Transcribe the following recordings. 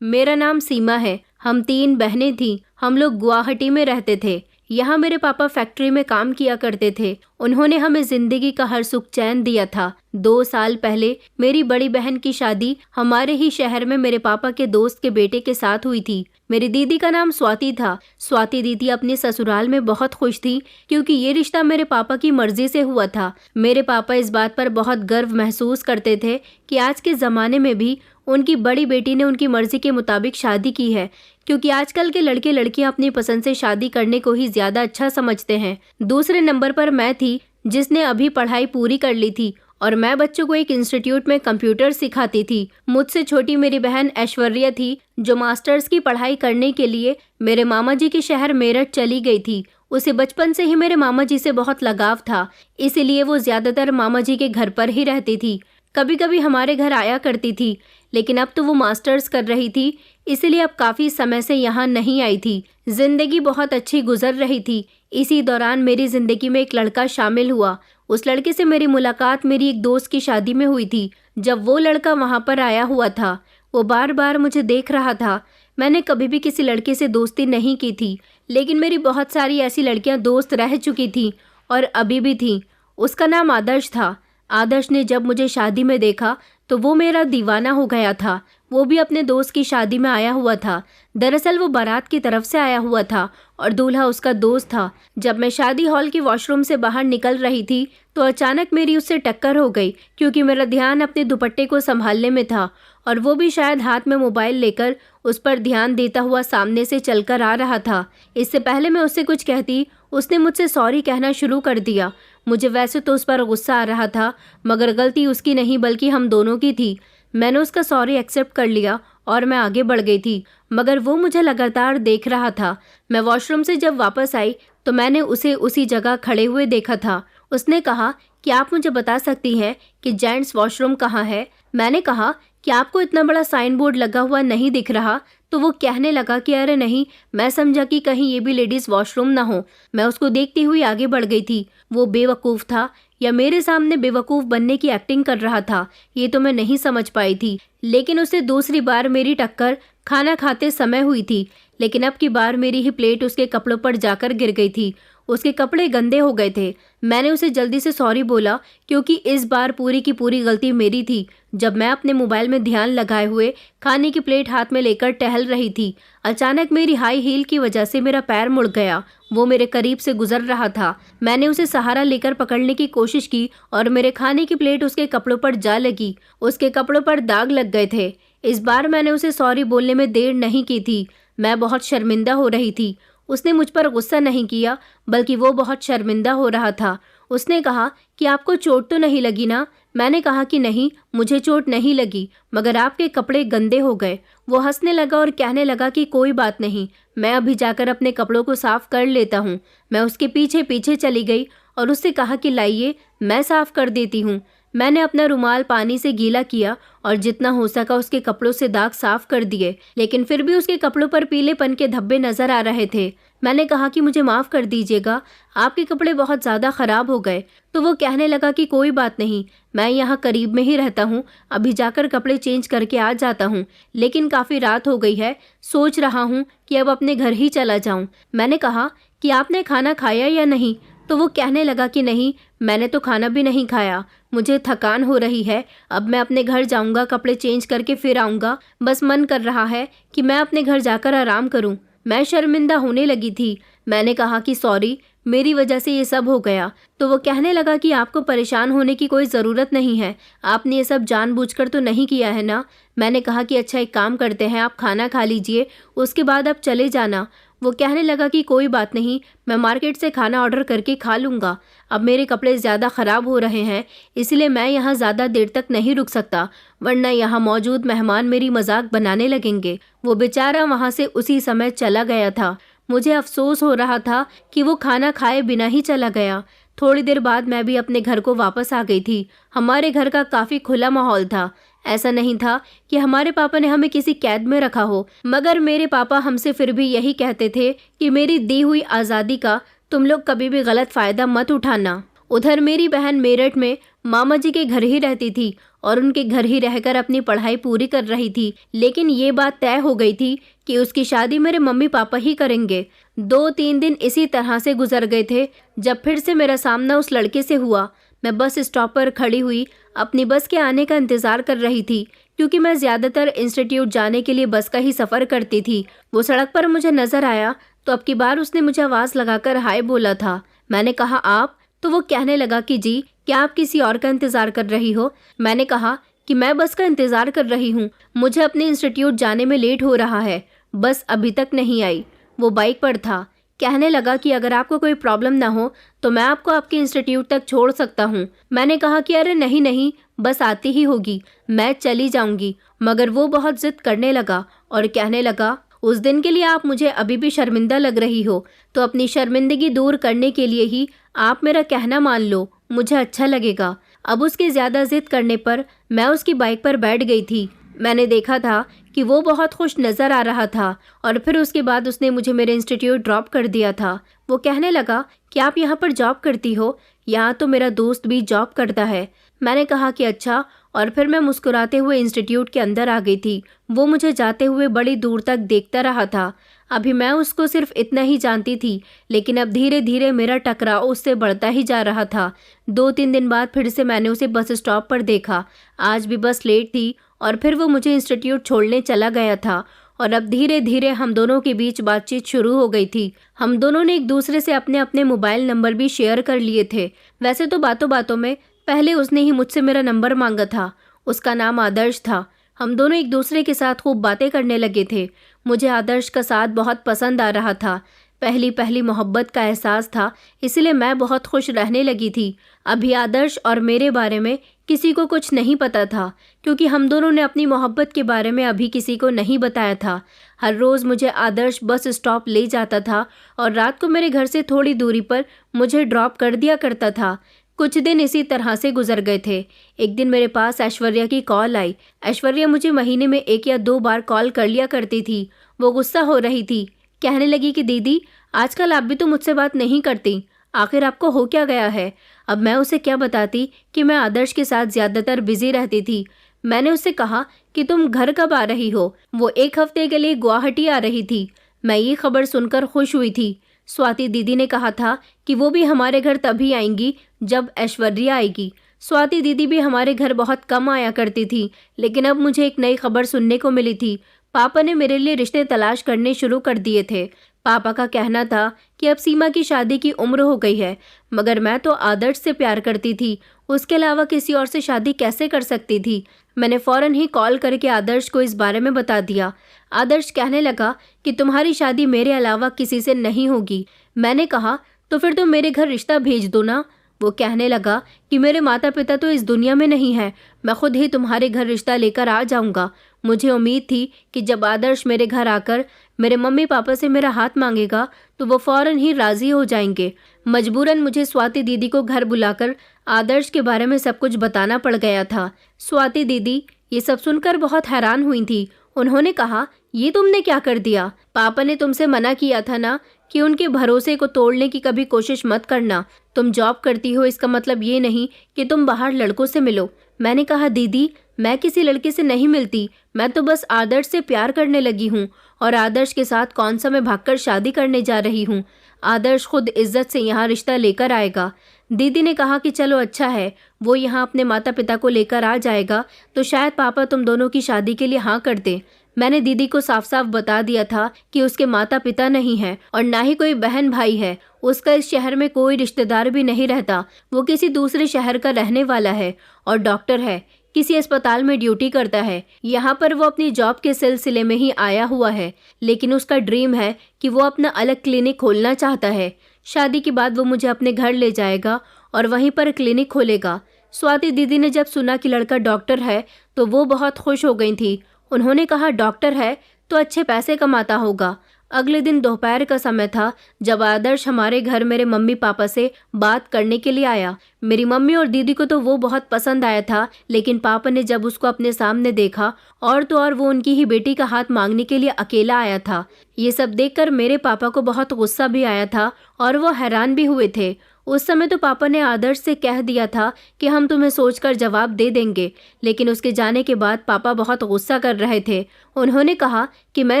मेरा नाम सीमा है। हम 3 बहनें थीं। हम लोग गुवाहाटी में रहते थे। यहाँ मेरे पापा फैक्ट्री में काम किया करते थे। उन्होंने हमें जिंदगी का हर सुख चैन दिया था। 2 साल पहले मेरी बड़ी बहन की शादी हमारे ही शहर में मेरे पापा के दोस्त के बेटे के साथ हुई थी। मेरी दीदी का नाम स्वाति था। स्वाति दीदी अपने ससुराल में बहुत खुश थी क्योंकि ये रिश्ता मेरे पापा की मर्जी से हुआ था। मेरे पापा इस बात पर बहुत गर्व महसूस करते थे कि आज के ज़माने में भी उनकी बड़ी बेटी ने उनकी मर्जी के मुताबिक शादी की है, क्योंकि आजकल के लड़के लड़कियां अपनी पसंद से शादी करने को ही ज़्यादा अच्छा समझते हैं। दूसरे नंबर पर मैं थी जिसने अभी पढ़ाई पूरी कर ली थी और मैं बच्चों को एक इंस्टीट्यूट में कंप्यूटर सिखाती थी। मुझसे छोटी मेरी बहन ऐश्वर्या थी जो मास्टर्स की पढ़ाई करने के लिए मेरे मामा जी के शहर मेरठ चली गई थी। उसे बचपन से ही मेरे मामा जी से बहुत लगाव था, इसीलिए वो ज़्यादातर मामा जी के घर पर ही रहती थी। कभी कभी हमारे घर आया करती थी, लेकिन अब तो वो मास्टर्स कर रही थी, इसलिए अब काफ़ी समय से यहाँ नहीं आई थी। जिंदगी बहुत अच्छी गुजर रही थी। इसी दौरान मेरी ज़िंदगी में एक लड़का शामिल हुआ। उस लड़के से मेरी मुलाकात मेरी एक दोस्त की शादी में हुई थी। जब वो लड़का वहाँ पर आया हुआ था, वो बार बार मुझे देख रहा था। मैंने कभी भी किसी लड़के से दोस्ती नहीं की थी, लेकिन मेरी बहुत सारी ऐसी लड़कियाँ दोस्त रह चुकी थी और अभी भी थी। उसका नाम आदर्श था। आदर्श ने जब मुझे शादी में देखा तो वो मेरा दीवाना हो गया था। वो भी अपने दोस्त की शादी में आया हुआ था। दरअसल वो बारात की तरफ से आया हुआ था और दूल्हा उसका दोस्त था। जब मैं शादी हॉल के वॉशरूम से बाहर निकल रही थी तो अचानक मेरी उससे टक्कर हो गई, क्योंकि मेरा ध्यान अपने दुपट्टे को संभालने में था और वो भी शायद हाथ में मोबाइल लेकर उस पर ध्यान देता हुआ सामने से चलकर आ रहा था। इससे पहले मैं उससे कुछ कहती, उसने मुझसे सॉरी कहना शुरू कर दिया। मुझे वैसे तो उस पर गुस्सा आ रहा था, मगर गलती उसकी नहीं बल्कि हम दोनों की थी। मैंने उसका सॉरी एक्सेप्ट कर लिया और मैं आगे बढ़ गई थी, मगर वो मुझे लगातार देख रहा था। मैं वॉशरूम से जब वापस आई तो मैंने उसे उसी जगह खड़े हुए देखा था। उसने कहा कि आप मुझे बता सकती हैं कि जेंट्स वॉशरूम कहाँ है? मैंने कहा कि आपको इतना बड़ा साइन बोर्ड लगा हुआ नहीं दिख रहा? तो वो कहने लगा कि अरे नहीं, मैं समझा कि कहीं ये भी लेडीज़ वॉशरूम ना हो। मैं उसको देखती हुई आगे बढ़ गई थी। वो बेवकूफ़ था या मेरे सामने बेवकूफ़ बनने की एक्टिंग कर रहा था, ये तो मैं नहीं समझ पाई थी। लेकिन उसे दूसरी बार मेरी टक्कर खाना खाते समय हुई थी, लेकिन अब की बार मेरी ही प्लेट उसके कपड़ों पर जाकर गिर गई थी। उसके कपड़े गंदे हो गए थे। मैंने उसे जल्दी से सॉरी बोला, क्योंकि इस बार पूरी की पूरी गलती मेरी थी। जब मैं अपने मोबाइल में ध्यान लगाए हुए खाने की प्लेट हाथ में लेकर टहल रही थी, अचानक मेरी हाई हील की वजह से मेरा पैर मुड़ गया। वो मेरे करीब से गुजर रहा था। मैंने उसे सहारा लेकर पकड़ने की कोशिश की और मेरे खाने की प्लेट उसके कपड़ों पर जा लगी। उसके कपड़ों पर दाग लग गए थे। इस बार मैंने उसे सॉरी बोलने में देर नहीं की थी। मैं बहुत शर्मिंदा हो रही थी। उसने मुझ पर गुस्सा नहीं किया, बल्कि वो बहुत शर्मिंदा हो रहा था। उसने कहा कि आपको चोट तो नहीं लगी ना? मैंने कहा कि नहीं, मुझे चोट नहीं लगी, मगर आपके कपड़े गंदे हो गए। वो हंसने लगा और कहने लगा कि कोई बात नहीं, मैं अभी जाकर अपने कपड़ों को साफ कर लेता हूँ। मैं उसके पीछे पीछे चली गई और उससे कहा कि लाइए, मैं साफ कर देती हूँ। मैंने अपना रुमाल पानी से गीला किया और जितना हो सका उसके कपड़ों से दाग साफ कर दिए, लेकिन फिर भी उसके कपड़ों पर पीलेपन के धब्बे नजर आ रहे थे। मैंने कहा कि मुझे माफ़ कर दीजिएगा, आपके कपड़े बहुत ज़्यादा ख़राब हो गए। तो वो कहने लगा कि कोई बात नहीं, मैं यहाँ करीब में ही रहता हूँ, अभी जाकर कपड़े चेंज करके आ जाता हूँ। लेकिन काफ़ी रात हो गई है, सोच रहा हूँ कि अब अपने घर ही चला जाऊँ। मैंने कहा कि आपने खाना खाया या नहीं? तो वो कहने लगा कि नहीं, मैंने तो खाना भी नहीं खाया, मुझे थकान हो रही है, अब मैं अपने घर जाऊँगा, कपड़े चेंज करके फिर आऊँगा। बस मन कर रहा है कि मैं अपने घर जाकर आराम करूँ। मैं शर्मिंदा होने लगी थी। मैंने कहा कि सॉरी, मेरी वजह से ये सब हो गया। तो वो कहने लगा कि आपको परेशान होने की कोई ज़रूरत नहीं है, आपने ये सब जानबूझकर तो नहीं किया है ना? मैंने कहा कि अच्छा एक काम करते हैं, आप खाना खा लीजिए, उसके बाद आप चले जाना। वो कहने लगा कि कोई बात नहीं, मैं मार्केट से खाना ऑर्डर करके खा लूँगा। अब मेरे कपड़े ज़्यादा ख़राब हो रहे हैं, इसलिए मैं यहाँ ज़्यादा देर तक नहीं रुक सकता, वरना यहाँ मौजूद मेहमान मेरी मजाक बनाने लगेंगे। वो बेचारा वहाँ से उसी समय चला गया था। मुझे अफसोस हो रहा था कि वो खाना खाए बिना ही चला गया। थोड़ी देर बाद मैं भी अपने घर को वापस आ गई थी। हमारे घर का काफ़ी खुला माहौल था। ऐसा नहीं था कि हमारे पापा ने हमें किसी कैद में रखा हो, मगर मेरे पापा हमसे फिर भी यही कहते थे कि मेरी दी हुई आज़ादी का तुम लोग कभी भी गलत फ़ायदा मत उठाना। उधर मेरी बहन मेरठ में मामा जी के घर ही रहती थी और उनके घर ही रहकर अपनी पढ़ाई पूरी कर रही थी। लेकिन ये बात तय हो गई थी कि उसकी शादी मेरे मम्मी पापा ही करेंगे। 2-3 दिन इसी तरह से गुजर गए थे जब फिर से मेरा सामना उस लड़के से हुआ। मैं बस स्टॉप पर खड़ी हुई अपनी बस के आने का इंतज़ार कर रही थी, क्योंकि मैं ज़्यादातर इंस्टीट्यूट जाने के लिए बस का ही सफ़र करती थी। वो सड़क पर मुझे नज़र आया तो अब की बार उसने मुझे आवाज़ लगाकर हाय बोला था। मैंने कहा आप? तो वो कहने लगा कि जी, क्या आप किसी और का इंतज़ार कर रही हो? मैंने कहा कि मैं बस का इंतज़ार कर रही हूँ, मुझे अपने इंस्टीट्यूट जाने में लेट हो रहा है, बस अभी तक नहीं आई। वो बाइक पर था। कहने लगा कि अगर आपको कोई प्रॉब्लम ना हो तो मैं आपको आपके इंस्टीट्यूट तक छोड़ सकता हूँ। मैंने कहा कि अरे नहीं नहीं, बस आती ही होगी, मैं चली जाऊंगी। मगर वो बहुत जिद करने लगा और कहने लगा उस दिन के लिए आप मुझे अभी भी शर्मिंदा लग रही हो, तो अपनी शर्मिंदगी दूर करने के लिए ही आप मेरा कहना मान लो, मुझे अच्छा लगेगा। अब उसकी ज़्यादा जिद करने पर मैं उसकी बाइक पर बैठ गई थी। मैंने देखा था कि वो बहुत खुश नज़र आ रहा था और फिर उसके बाद उसने मुझे मेरे इंस्टीट्यूट ड्रॉप कर दिया था। वो कहने लगा कि आप यहाँ पर जॉब करती हो? यहाँ तो मेरा दोस्त भी जॉब करता है। मैंने कहा कि अच्छा, और फिर मैं मुस्कुराते हुए इंस्टीट्यूट के अंदर आ गई थी। वो मुझे जाते हुए बड़ी दूर तक देखता रहा था। अभी मैं उसको सिर्फ इतना ही जानती थी, लेकिन अब धीरे धीरे मेरा टकराव उससे बढ़ता ही जा रहा था। 2-3 दिन बाद फिर से मैंने उसे बस स्टॉप पर देखा। आज भी बस लेट थी और फिर वो मुझे इंस्टीट्यूट छोड़ने चला गया था और अब धीरे धीरे हम दोनों के बीच बातचीत शुरू हो गई थी। हम दोनों ने एक दूसरे से अपने अपने मोबाइल नंबर भी शेयर कर लिए थे। वैसे तो बातों बातों में पहले उसने ही मुझसे मेरा नंबर मांगा था। उसका नाम आदर्श था। हम दोनों एक दूसरे के साथ खूब बातें करने लगे थे। मुझे आदर्श का साथ बहुत पसंद आ रहा था। पहली पहली मोहब्बत का एहसास था, इसलिए मैं बहुत खुश रहने लगी थी। अभी आदर्श और मेरे बारे में किसी को कुछ नहीं पता था, क्योंकि हम दोनों ने अपनी मोहब्बत के बारे में अभी किसी को नहीं बताया था। हर रोज़ मुझे आदर्श बस स्टॉप ले जाता था और रात को मेरे घर से थोड़ी दूरी पर मुझे ड्रॉप कर दिया करता था। कुछ दिन इसी तरह से गुजर गए थे। एक दिन मेरे पास ऐश्वर्या की कॉल आई। ऐश्वर्या मुझे महीने में 1 या 2 बार कॉल कर लिया करती थी। वो गुस्सा हो रही थी। कहने लगी कि दीदी, आजकल आप भी तो मुझसे बात नहीं करती, आखिर आपको हो क्या गया है? अब मैं उसे क्या बताती कि मैं आदर्श के साथ ज़्यादातर बिजी रहती थी। मैंने उससे कहा कि तुम घर कब आ रही हो? वो 1 हफ्ते के लिए गुवाहाटी आ रही थी। मैं ये खबर सुनकर खुश हुई थी। स्वाति दीदी ने कहा था कि वो भी हमारे घर तभी आएंगी जब ऐश्वर्या आएगी। स्वाति दीदी भी हमारे घर बहुत कम आया करती थी, लेकिन अब मुझे एक नई खबर सुनने को मिली थी। पापा ने मेरे लिए रिश्ते तलाश करने शुरू कर दिए थे। पापा का कहना था कि अब सीमा की शादी की उम्र हो गई है, मगर मैं तो आदर्श से प्यार करती थी, उसके अलावा किसी और से शादी कैसे कर सकती थी। मैंने फ़ौरन ही कॉल करके आदर्श को इस बारे में बता दिया। आदर्श कहने लगा कि तुम्हारी शादी मेरे अलावा किसी से नहीं होगी। मैंने कहा तो फिर तुम मेरे घर रिश्ता भेज दो ना। वो कहने लगा कि मेरे माता पिता तो इस दुनिया में नहीं है, मैं खुद ही तुम्हारे घर रिश्ता लेकर आ जाऊंगा। मुझे उम्मीद थी कि जब आदर्श मेरे घर आकर मेरे मम्मी पापा से मेरा हाथ मांगेगा तो वो फ़ौरन ही राज़ी हो जाएंगे। मजबूरन मुझे स्वाति दीदी को घर बुलाकर आदर्श के बारे में सब कुछ बताना पड़ गया था। स्वाति दीदी ये सब सुनकर बहुत हैरान हुई थी। उन्होंने कहा, ये तुमने क्या कर दिया? पापा ने तुमसे मना किया था ना कि उनके भरोसे को तोड़ने की कभी कोशिश मत करना। तुम जॉब करती हो, इसका मतलब ये नहीं कि तुम बाहर लड़कों से मिलो। मैंने कहा, दीदी मैं किसी लड़के से नहीं मिलती, मैं तो बस आदर्श से प्यार करने लगी हूँ और आदर्श के साथ कौन सा मैं भागकर शादी करने जा रही हूँ। आदर्श खुद इज्जत से यहाँ रिश्ता लेकर आएगा। दीदी ने कहा कि चलो अच्छा है, वो यहाँ अपने माता पिता को लेकर आ जाएगा तो शायद पापा तुम दोनों की शादी के लिए हाँ कर दें। मैंने दीदी को साफ साफ बता दिया था कि उसके माता पिता नहीं हैं और ना ही कोई बहन भाई है। उसका इस शहर में कोई रिश्तेदार भी नहीं रहता। वो किसी दूसरे शहर का रहने वाला है और डॉक्टर है, किसी अस्पताल में ड्यूटी करता है। यहाँ पर वो अपनी जॉब के सिलसिले में ही आया हुआ है, लेकिन उसका ड्रीम है कि वो अपना अलग क्लिनिक खोलना चाहता है। शादी के बाद वो मुझे अपने घर ले जाएगा और वहीं पर क्लिनिक खोलेगा। स्वाति दीदी ने जब सुना कि लड़का डॉक्टर है तो वो बहुत खुश हो गई थी। उन्होंने कहा, डॉक्टर है तो अच्छे पैसे कमाता होगा। अगले दिन दोपहर का समय था जब आदर्श हमारे घर मेरे मम्मी पापा से बात करने के लिए आया। मेरी मम्मी और दीदी को तो वो बहुत पसंद आया था, लेकिन पापा ने जब उसको अपने सामने देखा और तो और वो उनकी ही बेटी का हाथ मांगने के लिए अकेला आया था। ये सब देखकर मेरे पापा को बहुत गुस्सा भी आया था और वो हैरान भी हुए थे। उस समय तो पापा ने आदर्श से कह दिया था कि हम तुम्हें सोचकर जवाब दे देंगे, लेकिन उसके जाने के बाद पापा बहुत गुस्सा कर रहे थे। उन्होंने कहा कि मैं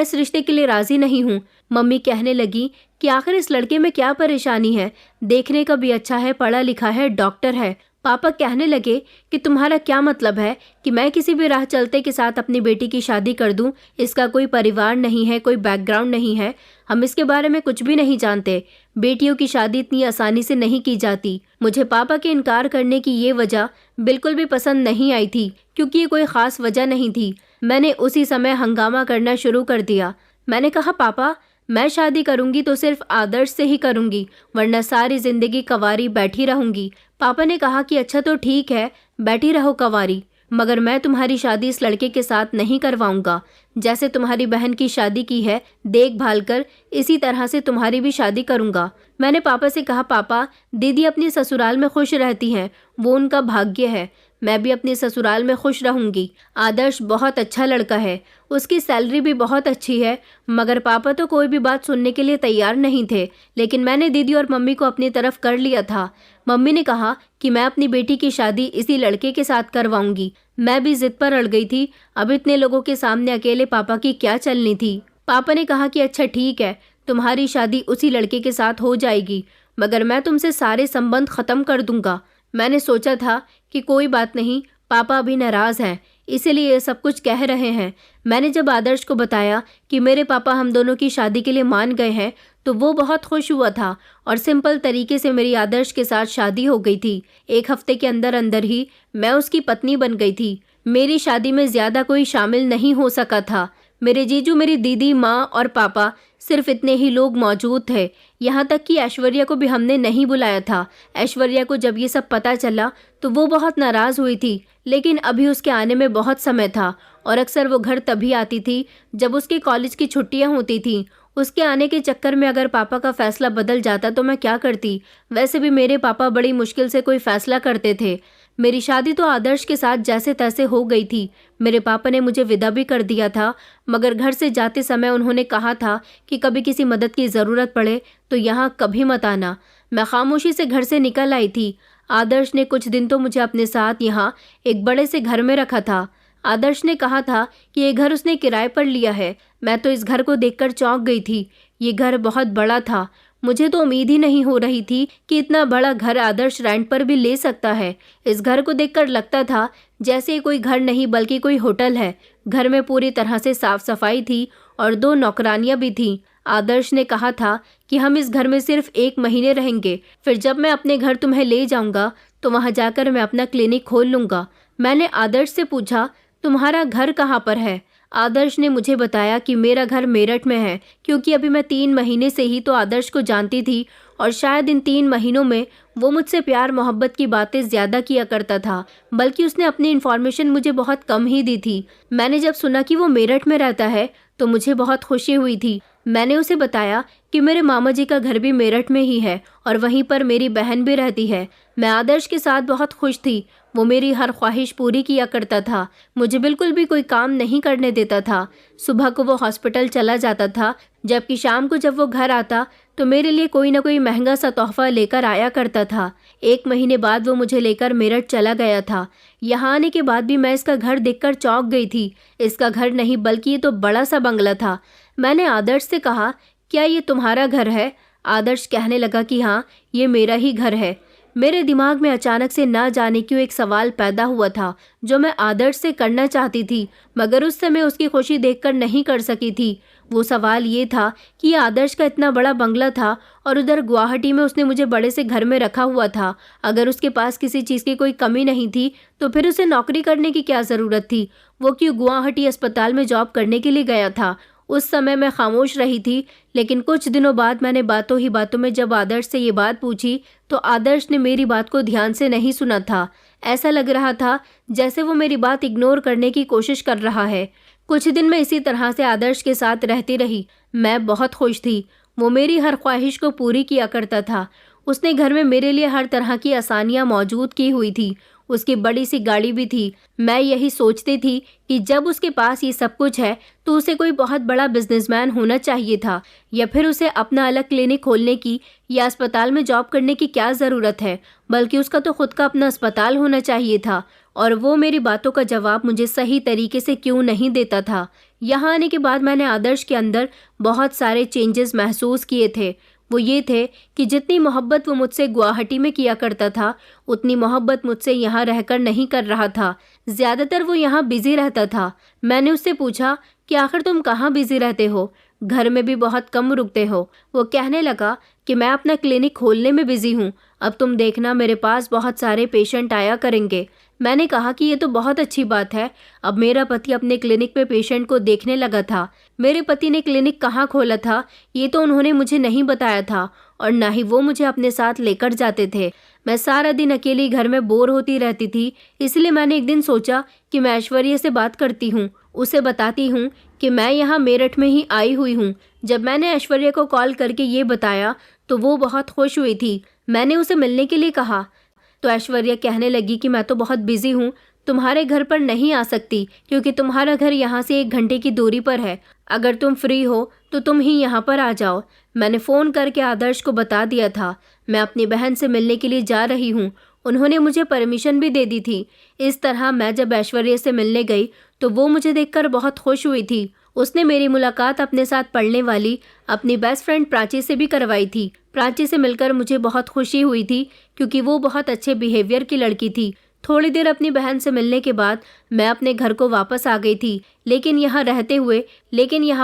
इस रिश्ते के लिए राजी नहीं हूँ। मम्मी कहने लगी कि आखिर इस लड़के में क्या परेशानी है, देखने का भी अच्छा है, पढ़ा लिखा है, डॉक्टर है। पापा कहने लगे कि तुम्हारा क्या मतलब है कि मैं किसी भी राह चलते के साथ अपनी बेटी की शादी कर दूं? इसका कोई परिवार नहीं है, कोई बैकग्राउंड नहीं है, हम इसके बारे में कुछ भी नहीं जानते। बेटियों की शादी इतनी आसानी से नहीं की जाती। मुझे पापा के इनकार करने की ये वजह बिल्कुल भी पसंद नहीं आई थी, क्योंकि ये कोई खास वजह नहीं थी। मैंने उसी समय हंगामा करना शुरू कर दिया। मैंने कहा, पापा मैं शादी करूंगी तो सिर्फ आदर्श से ही करूंगी, वरना सारी जिंदगी कंवारी बैठी रहूंगी। पापा ने कहा कि अच्छा तो ठीक है, बैठी रहो कंवारी, मगर मैं तुम्हारी शादी इस लड़के के साथ नहीं करवाऊंगा। जैसे तुम्हारी बहन की शादी की है देखभाल कर, इसी तरह से तुम्हारी भी शादी करूंगा। मैंने पापा से कहा, पापा दीदी अपनी ससुराल में खुश रहती हैं, वो उनका भाग्य है, मैं भी अपने ससुराल में खुश रहूंगी। आदर्श बहुत अच्छा लड़का है, उसकी सैलरी भी बहुत अच्छी है। मगर पापा तो कोई भी बात सुनने के लिए तैयार नहीं थे, लेकिन मैंने दीदी और मम्मी को अपनी तरफ कर लिया था। मम्मी ने कहा कि मैं अपनी बेटी की शादी इसी लड़के के साथ करवाऊंगी। मैं भी जिद पर अड़ गई थी। अब इतने लोगों के सामने अकेले पापा की क्या चलनी थी। पापा ने कहा कि अच्छा ठीक है, तुम्हारी शादी उसी लड़के के साथ हो जाएगी, मगर मैं तुमसे सारे संबंध खत्म कर दूंगा। मैंने सोचा था कि कोई बात नहीं, पापा अभी नाराज हैं, इसीलिए ये सब कुछ कह रहे हैं। मैंने जब आदर्श को बताया कि मेरे पापा हम दोनों की शादी के लिए मान गए हैं, तो वो बहुत खुश हुआ था और सिंपल तरीके से मेरी आदर्श के साथ शादी हो गई थी। 1 हफ्ते के अंदर अंदर ही मैं उसकी पत्नी बन गई थी। मेरी शादी में ज़्यादा कोई शामिल नहीं हो सका था। मेरे जीजू, मेरी दीदी, माँ और पापा, सिर्फ इतने ही लोग मौजूद थे। यहाँ तक कि ऐश्वर्या को भी हमने नहीं बुलाया था। ऐश्वर्या को जब ये सब पता चला तो वो बहुत नाराज़ हुई थी, लेकिन अभी उसके आने में बहुत समय था और अक्सर वो घर तभी आती थी जब उसके कॉलेज की छुट्टियाँ होती थीं। उसके आने के चक्कर में अगर पापा का फैसला बदल जाता तो मैं क्या करती। वैसे भी मेरे पापा बड़ी मुश्किल से कोई फैसला करते थे। मेरी शादी तो आदर्श के साथ जैसे तैसे हो गई थी। मेरे पापा ने मुझे विदा भी कर दिया था, मगर घर से जाते समय उन्होंने कहा था कि कभी किसी मदद की ज़रूरत पड़े तो यहाँ कभी मत आना। मैं खामोशी से घर से निकल आई थी। आदर्श ने कुछ दिन तो मुझे अपने साथ यहाँ एक बड़े से घर में रखा था। आदर्श ने कहा था कि ये घर उसने किराए पर लिया है। मैं तो इस घर को देखकर चौंक गई थी। ये घर बहुत बड़ा था। मुझे तो उम्मीद ही नहीं हो रही थी कि इतना बड़ा घर आदर्श रेंट पर भी ले सकता है। इस घर को देखकर लगता था जैसे ये कोई घर नहीं बल्कि कोई होटल है। घर में पूरी तरह से साफ सफाई थी और 2 नौकरानियां भी थीं। आदर्श ने कहा था कि हम इस घर में सिर्फ 1 महीने रहेंगे, फिर जब मैं अपने घर तुम्हें ले जाऊंगा तो वहां जाकर मैं अपना क्लिनिक खोल लूंगा। मैंने आदर्श से पूछा, तुम्हारा घर कहाँ पर है? आदर्श ने मुझे बताया कि मेरा घर मेरठ में है, क्योंकि अभी मैं 3 महीने से ही तो आदर्श को जानती थी और शायद इन 3 महीनों में वो मुझसे प्यार मोहब्बत की बातें ज़्यादा किया करता था, बल्कि उसने अपनी इन्फॉर्मेशन मुझे बहुत कम ही दी थी। मैंने जब सुना कि वो मेरठ में रहता है तो मुझे बहुत खुशी हुई थी। मैंने उसे बताया कि मेरे मामा जी का घर भी मेरठ में ही है और वहीं पर मेरी बहन भी रहती है। मैं आदर्श के साथ बहुत खुश थी। वो मेरी हर ख्वाहिश पूरी किया करता था। मुझे बिल्कुल भी कोई काम नहीं करने देता था। सुबह को वो हॉस्पिटल चला जाता था, जबकि शाम को जब वो घर आता तो मेरे लिए कोई ना कोई महंगा सा तोहफा लेकर आया करता था। 1 महीने बाद वो मुझे लेकर मेरठ चला गया था। यहाँ आने के बाद भी मैं इसका घर देखकर चौंक गई थी। इसका घर नहीं बल्कि ये तो बड़ा सा बंगला था। मैंने आदर्श से कहा, क्या ये तुम्हारा घर है? आदर्श कहने लगा कि हाँ, ये मेरा ही घर है। मेरे दिमाग में अचानक से ना जाने क्यों एक सवाल पैदा हुआ था जो मैं आदर्श से करना चाहती थी, मगर उस समय उसकी खुशी देखकर नहीं कर सकी थी। वो सवाल ये था कि ये आदर्श का इतना बड़ा बंगला था और उधर गुवाहाटी में उसने मुझे बड़े से घर में रखा हुआ था। अगर उसके पास किसी चीज़ की कोई कमी नहीं थी तो फिर उसे नौकरी करने की क्या ज़रूरत थी? वो क्यों गुवाहाटी अस्पताल में जॉब करने के लिए गया था? उस समय मैं खामोश रही थी, लेकिन कुछ दिनों बाद मैंने बातों ही बातों में जब आदर्श से ये बात पूछी तो आदर्श ने मेरी बात को ध्यान से नहीं सुना था। ऐसा लग रहा था जैसे वो मेरी बात इग्नोर करने की कोशिश कर रहा है। कुछ दिन मैं इसी तरह से आदर्श के साथ रहती रही। मैं बहुत खुश थी। वो मेरी हर ख्वाहिश को पूरी किया करता था। उसने घर में मेरे लिए हर तरह की आसानियाँ मौजूद की हुई थी। उसकी बड़ी सी गाड़ी भी थी। मैं यही सोचती थी कि जब उसके पास ये सब कुछ है तो उसे कोई बहुत बड़ा बिजनेसमैन होना चाहिए था, या फिर उसे अपना अलग क्लिनिक खोलने की या अस्पताल में जॉब करने की क्या ज़रूरत है, बल्कि उसका तो खुद का अपना अस्पताल होना चाहिए था। और वो मेरी बातों का जवाब मुझे सही तरीके से क्यों नहीं देता था। यहाँ आने के बाद मैंने आदर्श के अंदर बहुत सारे चेंजेस महसूस किए थे। वो ये थे कि जितनी मोहब्बत वो मुझसे गुवाहाटी में किया करता था, उतनी मोहब्बत मुझसे यहाँ रहकर नहीं कर रहा था। ज़्यादातर वो यहाँ बिजी रहता था। मैंने उससे पूछा कि आखिर तुम कहाँ बिजी रहते हो, घर में भी बहुत कम रुकते हो। वो कहने लगा कि मैं अपना क्लिनिक खोलने में बिजी हूँ, अब तुम देखना मेरे पास बहुत सारे पेशेंट आया करेंगे। मैंने कहा कि ये तो बहुत अच्छी बात है। अब मेरा पति अपने क्लिनिक पे पेशेंट को देखने लगा था। मेरे पति ने क्लिनिक कहाँ खोला था ये तो उन्होंने मुझे नहीं बताया था, और ना ही वो मुझे अपने साथ लेकर जाते थे। मैं सारा दिन अकेली घर में बोर होती रहती थी, इसलिए मैंने एक दिन सोचा कि मैं ऐश्वर्या से बात करती हूँ, उसे बताती हूँ कि मैं यहाँ मेरठ में ही आई हुई हूँ। जब मैंने ऐश्वर्या को कॉल करके ये बताया तो वो बहुत खुश हुई थी। मैंने उसे मिलने के लिए कहा तो ऐश्वर्या कहने लगी कि मैं तो बहुत बिजी हूँ, तुम्हारे घर पर नहीं आ सकती, क्योंकि तुम्हारा घर यहाँ से 1 घंटे की दूरी पर है। अगर तुम फ्री हो तो तुम ही यहाँ पर आ जाओ। मैंने फ़ोन करके आदर्श को बता दिया था मैं अपनी बहन से मिलने के लिए जा रही हूँ। उन्होंने मुझे परमिशन भी दे दी थी। इस तरह मैं जब ऐश्वर्या से मिलने गई तो वो मुझे देखकर बहुत खुश हुई थी। उसने मेरी मुलाकात अपने साथ पढ़ने वाली अपनी बेस्ट फ्रेंड प्राची से भी करवाई थी। प्राची से मिलकर मुझे बहुत खुशी हुई थी, क्योंकि वो बहुत अच्छे बिहेवियर की लड़की थी। थोड़ी देर अपनी बहन से मिलने के बाद मैं अपने घर को वापस आ गई थी, लेकिन यहाँ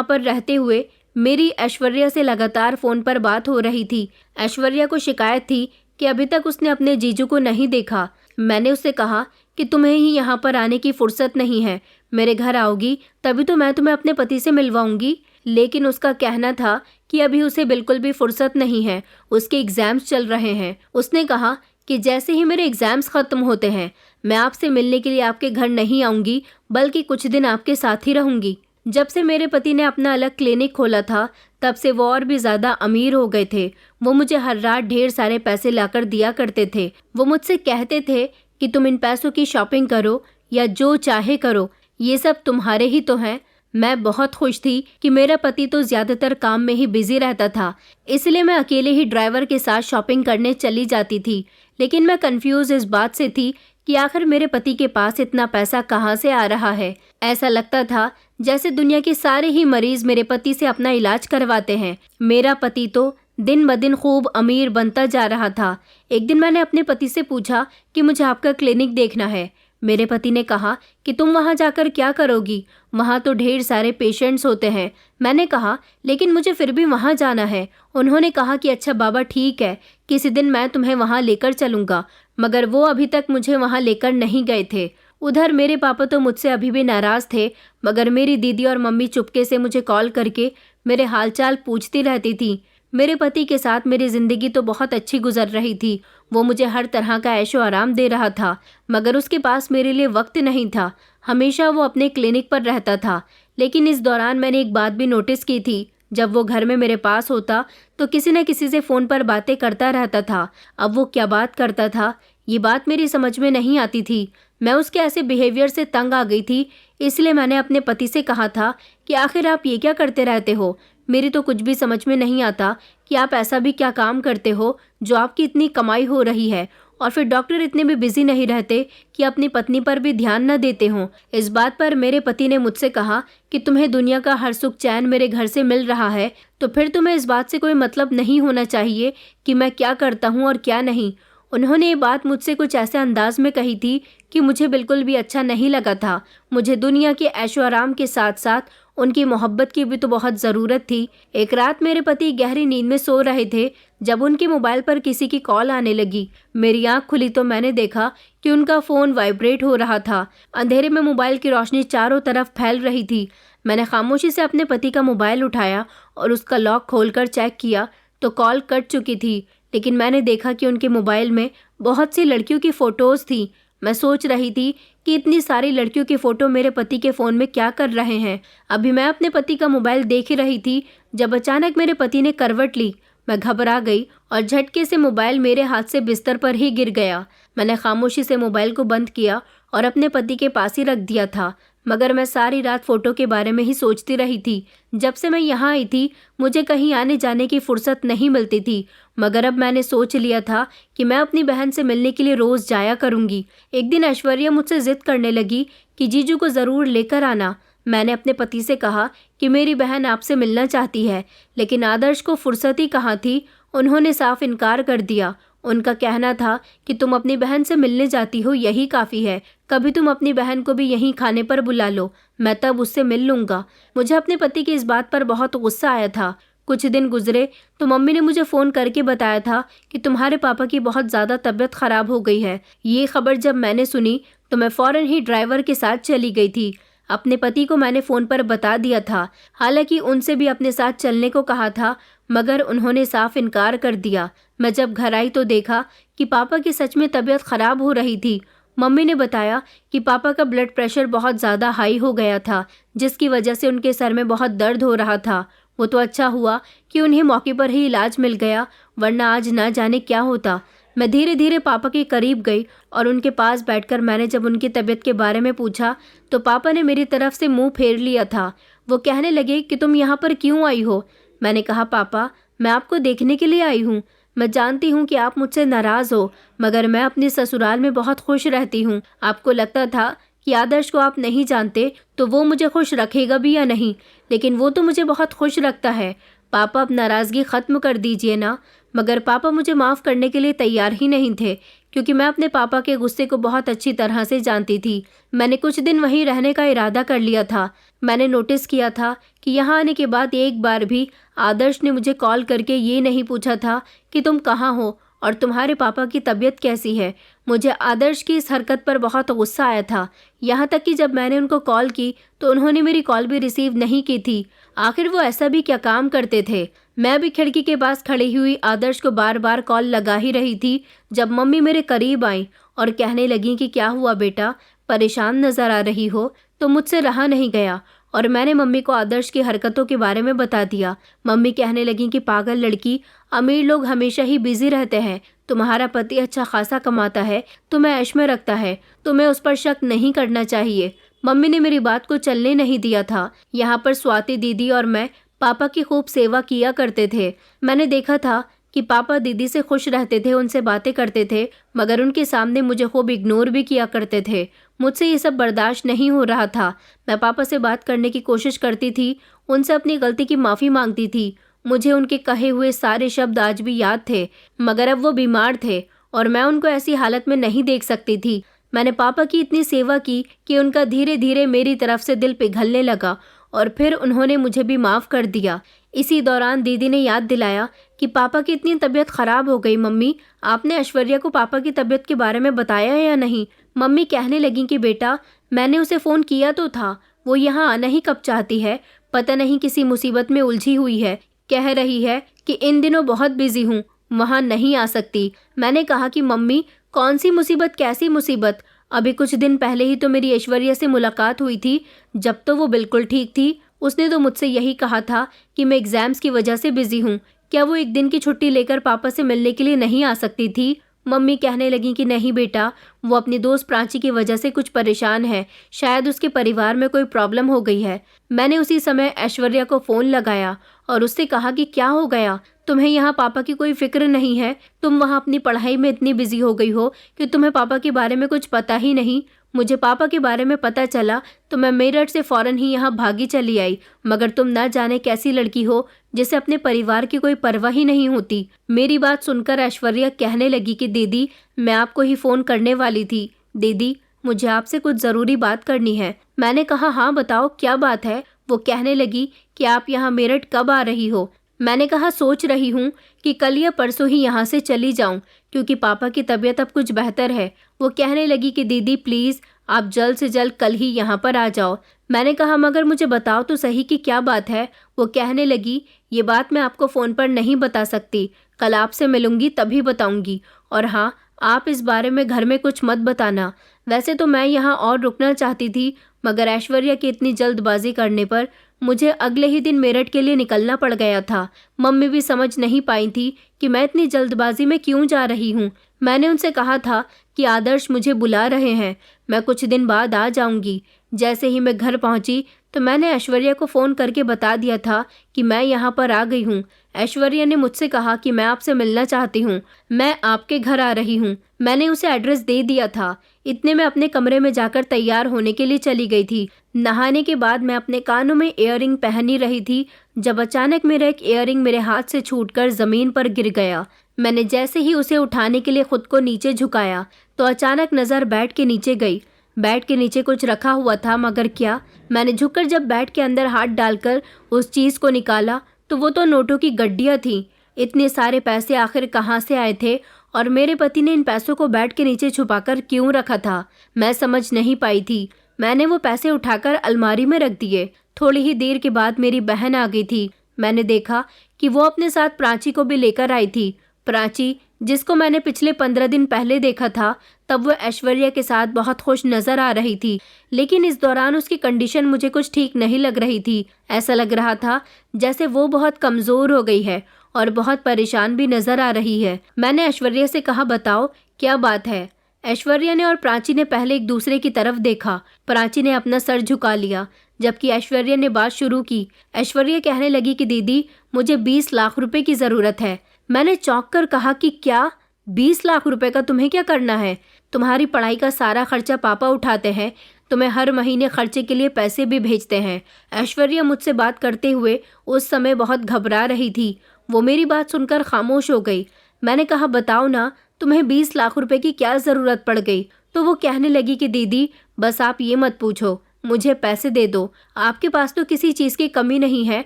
पर रहते हुए मेरी ऐश्वर्या से लगातार फ़ोन पर बात हो रही थी। ऐश्वर्या को शिकायत थी कि अभी तक उसने अपने जीजू को नहीं देखा। मैंने उससे कहा कि तुम्हें ही यहाँ पर आने की फुर्सत नहीं है, मेरे घर आओगी तभी तो मैं तुम्हें अपने पति से मिलवाऊंगी। लेकिन उसका कहना था कि अभी उसे बिल्कुल भी फुर्सत नहीं है, उसके एग्ज़ाम्स चल रहे हैं। उसने कहा कि जैसे ही मेरे एग्ज़ाम्स ख़त्म होते हैं मैं आपसे मिलने के लिए आपके घर नहीं आऊँगी, बल्कि कुछ दिन आपके साथ ही रहूँगी। जब से मेरे पति ने अपना अलग क्लिनिक खोला था तब से वो और भी ज़्यादा अमीर हो गए थे। वो मुझे हर रात ढेर सारे पैसे लाकर दिया करते थे। वो मुझसे कहते थे कि तुम इन पैसों की शॉपिंग करो या जो चाहे करो, ये सब तुम्हारे ही तो हैं। मैं बहुत खुश थी कि मेरा पति तो ज़्यादातर काम में ही बिजी रहता था, इसलिए मैं अकेले ही ड्राइवर के साथ शॉपिंग करने चली जाती थी। लेकिन मैं कंफ्यूज इस बात से थी कि आखिर मेरे पति के पास इतना पैसा कहाँ से आ रहा है। ऐसा लगता था जैसे दुनिया के सारे ही मरीज मेरे पति से अपना इलाज करवाते हैं। मेरा पति तो दिन ब दिन खूब अमीर बनता जा रहा था। एक दिन मैंने अपने पति से पूछा कि मुझे आपका क्लिनिक देखना है। मेरे पति ने कहा कि तुम वहां जाकर क्या करोगी, वहां तो ढेर सारे पेशेंट्स होते हैं। मैंने कहा लेकिन मुझे फिर भी वहां जाना है। उन्होंने कहा कि अच्छा बाबा ठीक है, किसी दिन मैं तुम्हें वहां लेकर चलूंगा, मगर वो अभी तक मुझे वहां लेकर नहीं गए थे। उधर मेरे पापा तो मुझसे अभी भी नाराज़ थे, मगर मेरी दीदी और मम्मी चुपके से मुझे कॉल करके मेरे हालचाल पूछती रहती थी। मेरे पति के साथ मेरी ज़िंदगी तो बहुत अच्छी गुजर रही थी। वो मुझे हर तरह का ऐशो आराम दे रहा था, मगर उसके पास मेरे लिए वक्त नहीं था। हमेशा वो अपने क्लिनिक पर रहता था। लेकिन इस दौरान मैंने एक बात भी नोटिस की थी, जब वो घर में मेरे पास होता तो किसी न किसी से फ़ोन पर बातें करता रहता था। अब वो क्या बात करता था ये बात मेरी समझ में नहीं आती थी। मैं उसके ऐसे बिहेवियर से तंग आ गई थी, इसलिए मैंने अपने पति से कहा था कि आखिर आप ये क्या करते रहते हो। मेरी तो कुछ भी समझ में नहीं आता कि आप ऐसा भी क्या काम करते हो जो आपकी इतनी कमाई हो रही है, और फिर डॉक्टर इतने भी बिजी नहीं रहते कि अपनी पत्नी पर भी ध्यान न देते हों। इस बात पर मेरे पति ने मुझसे कहा कि तुम्हें दुनिया का हर सुख चैन मेरे घर से मिल रहा है, तो फिर तुम्हें इस बात से कोई मतलब नहीं होना चाहिए कि मैं क्या करता हूँ और क्या नहीं। उन्होंने ये बात मुझसे कुछ ऐसे अंदाज में कही थी कि मुझे बिल्कुल भी अच्छा नहीं लगा था। मुझे दुनिया के ऐशो आराम के साथ साथ उनकी मोहब्बत की भी तो बहुत ज़रूरत थी। एक रात मेरे पति गहरी नींद में सो रहे थे जब उनके मोबाइल पर किसी की कॉल आने लगी। मेरी आंख खुली तो मैंने देखा कि उनका फ़ोन वाइब्रेट हो रहा था। अंधेरे में मोबाइल की रोशनी चारों तरफ फैल रही थी। मैंने खामोशी से अपने पति का मोबाइल उठाया और उसका लॉक खोलकर चेक किया तो कॉल कट चुकी थी। लेकिन मैंने देखा कि उनके मोबाइल में बहुत सी लड़कियों की फ़ोटोज़ थी। मैं सोच रही थी कि इतनी सारी लड़कियों की फ़ोटो मेरे पति के फ़ोन में क्या कर रहे हैं। अभी मैं अपने पति का मोबाइल देख ही रही थी जब अचानक मेरे पति ने करवट ली। मैं घबरा गई और झटके से मोबाइल मेरे हाथ से बिस्तर पर ही गिर गया। मैंने खामोशी से मोबाइल को बंद किया और अपने पति के पास ही रख दिया था, मगर मैं सारी रात फ़ोटो के बारे में ही सोचती रही थी। जब से मैं यहाँ आई थी मुझे कहीं आने जाने की फुर्सत नहीं मिलती थी, मगर अब मैंने सोच लिया था कि मैं अपनी बहन से मिलने के लिए रोज़ जाया करूँगी। एक दिन ऐश्वर्या मुझसे ज़िद करने लगी कि जीजू को ज़रूर लेकर आना। मैंने अपने पति से कहा कि मेरी बहन आपसे मिलना चाहती है, लेकिन आदर्श को फुर्सत ही कहाँ थी। उन्होंने साफ इनकार कर दिया। उनका कहना था कि तुम अपनी बहन से मिलने जाती हो, यही काफ़ी है। कभी तुम अपनी बहन को भी यहीं खाने पर बुला लो, मैं तब उससे मिल लूँगा। मुझे अपने पति की इस बात पर बहुत गुस्सा आया था। कुछ दिन गुजरे तो मम्मी ने मुझे फ़ोन करके बताया था कि तुम्हारे पापा की बहुत ज़्यादा तबीयत ख़राब हो गई है। ये खबर जब मैंने सुनी तो मैं फ़ौरन ही ड्राइवर के साथ चली गई थी। अपने पति को मैंने फ़ोन पर बता दिया था, हालांकि उनसे भी अपने साथ चलने को कहा था, मगर उन्होंने साफ इनकार कर दिया। मैं जब घर आई तो देखा कि पापा की सच में तबीयत ख़राब हो रही थी। मम्मी ने बताया कि पापा का ब्लड प्रेशर बहुत ज़्यादा हाई हो गया था, जिसकी वजह से उनके सर में बहुत दर्द हो रहा था। वो तो अच्छा हुआ कि उन्हें मौके पर ही इलाज मिल गया, वरना आज ना जाने क्या होता। मैं धीरे धीरे पापा के करीब गई और उनके पास बैठकर मैंने जब उनकी तबीयत के बारे में पूछा तो पापा ने मेरी तरफ से मुंह फेर लिया था। वो कहने लगे कि तुम यहाँ पर क्यों आई हो। मैंने कहा, पापा मैं आपको देखने के लिए आई हूँ। मैं जानती हूँ कि आप मुझसे नाराज़ हो, मगर मैं अपने ससुराल में बहुत खुश रहती हूँ। आपको लगता था कि आदर्श को आप नहीं जानते तो वो मुझे खुश रखेगा भी या नहीं, लेकिन वो तो मुझे बहुत खुश रखता है। पापा अब नाराज़गी ख़त्म कर दीजिए ना। मगर पापा मुझे माफ़ करने के लिए तैयार ही नहीं थे, क्योंकि मैं अपने पापा के गुस्से को बहुत अच्छी तरह से जानती थी। मैंने कुछ दिन वहीं रहने का इरादा कर लिया था। मैंने नोटिस किया था कि यहाँ आने के बाद एक बार भी आदर्श ने मुझे कॉल करके ये नहीं पूछा था कि तुम कहाँ हो और तुम्हारे पापा की तबीयत कैसी है। मुझे आदर्श की इस हरकत पर बहुत गुस्सा आया था, यहाँ तक कि जब मैंने उनको कॉल की तो उन्होंने मेरी कॉल भी रिसीव नहीं की थी। आखिर वो ऐसा भी क्या काम करते थे। मैं भी खिड़की के पास खड़ी हुई आदर्श को बार बार कॉल लगा ही रही थी, जब मम्मी मेरे करीब आई और कहने लगी कि क्या हुआ बेटा, परेशान नज़र आ रही हो। तो मुझसे रहा नहीं गया और मैंने मम्मी को आदर्श की हरकतों के बारे में बता दिया। मम्मी कहने लगी कि पागल लड़की, अमीर लोग हमेशा ही बिजी रहते हैं। तुम्हारा पति अच्छा खासा कमाता है, तुम्हें ऐश में रखता है, तुम्हें उस पर शक नहीं करना चाहिए। मम्मी ने मेरी बात को चलने नहीं दिया था। यहाँ पर स्वाति दीदी और मैं पापा की खूब सेवा किया करते थे। मैंने देखा था कि पापा दीदी से खुश रहते थे, उनसे बातें करते थे, मगर उनके सामने मुझे खूब इग्नोर भी किया करते थे। मुझसे ये सब बर्दाश्त नहीं हो रहा था। मैं पापा से बात करने की कोशिश करती थी, उनसे अपनी गलती की माफ़ी मांगती थी। मुझे उनके कहे हुए सारे शब्द आज भी याद थे, मगर अब वो बीमार थे और मैं उनको ऐसी हालत में नहीं देख सकती थी। मैंने पापा की इतनी सेवा की कि उनका धीरे धीरे मेरी तरफ से दिल पिघलने लगा और फिर उन्होंने मुझे भी माफ़ कर दिया। इसी दौरान दीदी ने याद दिलाया कि पापा की इतनी तबीयत ख़राब हो गई। मम्मी, आपने ऐश्वर्या को पापा की तबीयत के बारे में बताया है या नहीं। मम्मी कहने लगी कि बेटा, मैंने उसे फ़ोन किया तो था, वो यहाँ आना ही कब चाहती है, पता नहीं किसी मुसीबत में उलझी हुई है। कह रही है कि इन दिनों बहुत बिजी हूँ, वहाँ नहीं आ सकती। मैंने कहा कि मम्मी, कौन सी मुसीबत, कैसी मुसीबत। अभी कुछ दिन पहले ही तो मेरी ऐश्वर्या से मुलाकात हुई थी, जब तो वो बिल्कुल ठीक थी। उसने तो मुझसे यही कहा था कि मैं एग्ज़ाम्स की वजह से बिजी हूँ। क्या वो एक दिन की छुट्टी लेकर पापा से मिलने के लिए नहीं आ सकती थी। मम्मी कहने लगी कि नहीं बेटा, वो अपनी दोस्त प्राची की वजह से कुछ परेशान है, शायद उसके परिवार में कोई प्रॉब्लम हो गई है। मैंने उसी समय ऐश्वर्या को फ़ोन लगाया और उससे कहा कि क्या हो गया, तुम्हें यहाँ पापा की कोई फिक्र नहीं है, तुम वहाँ अपनी पढ़ाई में इतनी बिजी हो गई हो कि तुम्हें पापा के बारे में कुछ पता ही नहीं। मुझे पापा के बारे में पता चला तो मैं मेरठ से फ़ौरन ही यहाँ भागी चली आई, मगर तुम ना जाने कैसी लड़की हो जिसे अपने परिवार की कोई परवाह ही नहीं होती। मेरी बात सुनकर ऐश्वर्या कहने लगी कि दीदी, मैं आपको ही फ़ोन करने वाली थी। दीदी, मुझे आपसे कुछ ज़रूरी बात करनी है। मैंने कहा, हाँ बताओ, क्या बात है। वो कहने लगी कि आप यहाँ मेरठ कब आ रही हो। मैंने कहा, सोच रही हूँ कि कल या परसों ही यहाँ से चली जाऊँ, क्योंकि पापा की तबीयत अब कुछ बेहतर है। वो कहने लगी कि दीदी प्लीज़, आप जल्द से जल्द कल ही यहाँ पर आ जाओ। मैंने कहा, मगर मुझे बताओ तो सही कि क्या बात है। वो कहने लगी, ये बात मैं आपको फ़ोन पर नहीं बता सकती, कल आपसे मिलूँगी तभी बताऊँगी। और हाँ, आप इस बारे में घर में कुछ मत बताना। वैसे तो मैं यहाँ और रुकना चाहती थी, मगर ऐश्वर्या की इतनी जल्दबाजी करने पर मुझे अगले ही दिन मेरठ के लिए निकलना पड़ गया था। मम्मी भी समझ नहीं पाई थी कि मैं इतनी जल्दबाजी में क्यों जा रही हूँ। मैंने उनसे कहा था कि आदर्श मुझे बुला रहे हैं, मैं कुछ दिन बाद आ जाऊंगी। जैसे ही मैं घर पहुंची तो मैंने ऐश्वर्या को फ़ोन करके बता दिया था कि मैं यहाँ पर आ गई हूँ। ऐश्वर्या ने मुझसे कहा कि मैं आपसे मिलना चाहती हूँ, मैं आपके घर आ रही हूँ। मैंने उसे एड्रेस दे दिया था। इतने में अपने कमरे में जाकर तैयार होने के लिए चली गई थी। नहाने के बाद मैं अपने कानों में इयररिंग पहन ही रही थी जब अचानक मेरा एक इयररिंग मेरे हाथ से छूटकर ज़मीन पर गिर गया। मैंने जैसे ही उसे उठाने के लिए खुद को नीचे झुकाया तो अचानक नज़र बेड के नीचे गई। बेड के नीचे कुछ रखा हुआ था, मगर क्या? मैंने झुककर जब बेड के अंदर हाथ डालकर उस चीज़ को निकाला तो वो तो नोटों की गड्डियाँ थीं। इतने सारे पैसे आखिर कहाँ से आए थे और मेरे पति ने इन पैसों को बेड के नीचे छुपाकर क्यों रखा था? मैं समझ नहीं पाई थी। मैंने वो पैसे उठाकर अलमारी में रख दिए। थोड़ी ही देर के बाद मेरी बहन आ गई थी। मैंने देखा कि वो अपने साथ प्राची को भी लेकर आई थी। प्राची, जिसको मैंने पिछले 15 दिन पहले देखा था, तब वो ऐश्वर्या के साथ बहुत खुश नजर आ रही थी, लेकिन इस दौरान उसकी कंडीशन मुझे कुछ ठीक नहीं लग रही थी। ऐसा लग रहा था जैसे वो बहुत कमज़ोर हो गई है और बहुत परेशान भी नजर आ रही है। मैंने ऐश्वर्या से कहा, बताओ क्या बात है? ऐश्वर्या ने और प्राची ने पहले एक दूसरे की तरफ देखा। प्राची ने अपना सर झुका लिया जबकि ऐश्वर्या ने बात शुरू की। ऐश्वर्या कहने लगी कि दीदी, मुझे 20 लाख रुपए की ज़रूरत है। मैंने चौंक कर कहा कि क्या? 20 लाख रुपए का तुम्हें क्या करना है? तुम्हारी पढ़ाई का सारा खर्चा पापा उठाते हैं, तुम्हें हर महीने खर्चे के लिए पैसे भी भेजते हैं। ऐश्वर्या मुझसे बात करते हुए उस समय बहुत घबरा रही थी। वो मेरी बात सुनकर खामोश हो गई। मैंने कहा, बताओ ना, तुम्हें 20 लाख रुपए की क्या ज़रूरत पड़ गई? तो वो कहने लगी कि दीदी, बस आप ये मत पूछो, मुझे पैसे दे दो। आपके पास तो किसी चीज़ की कमी नहीं है,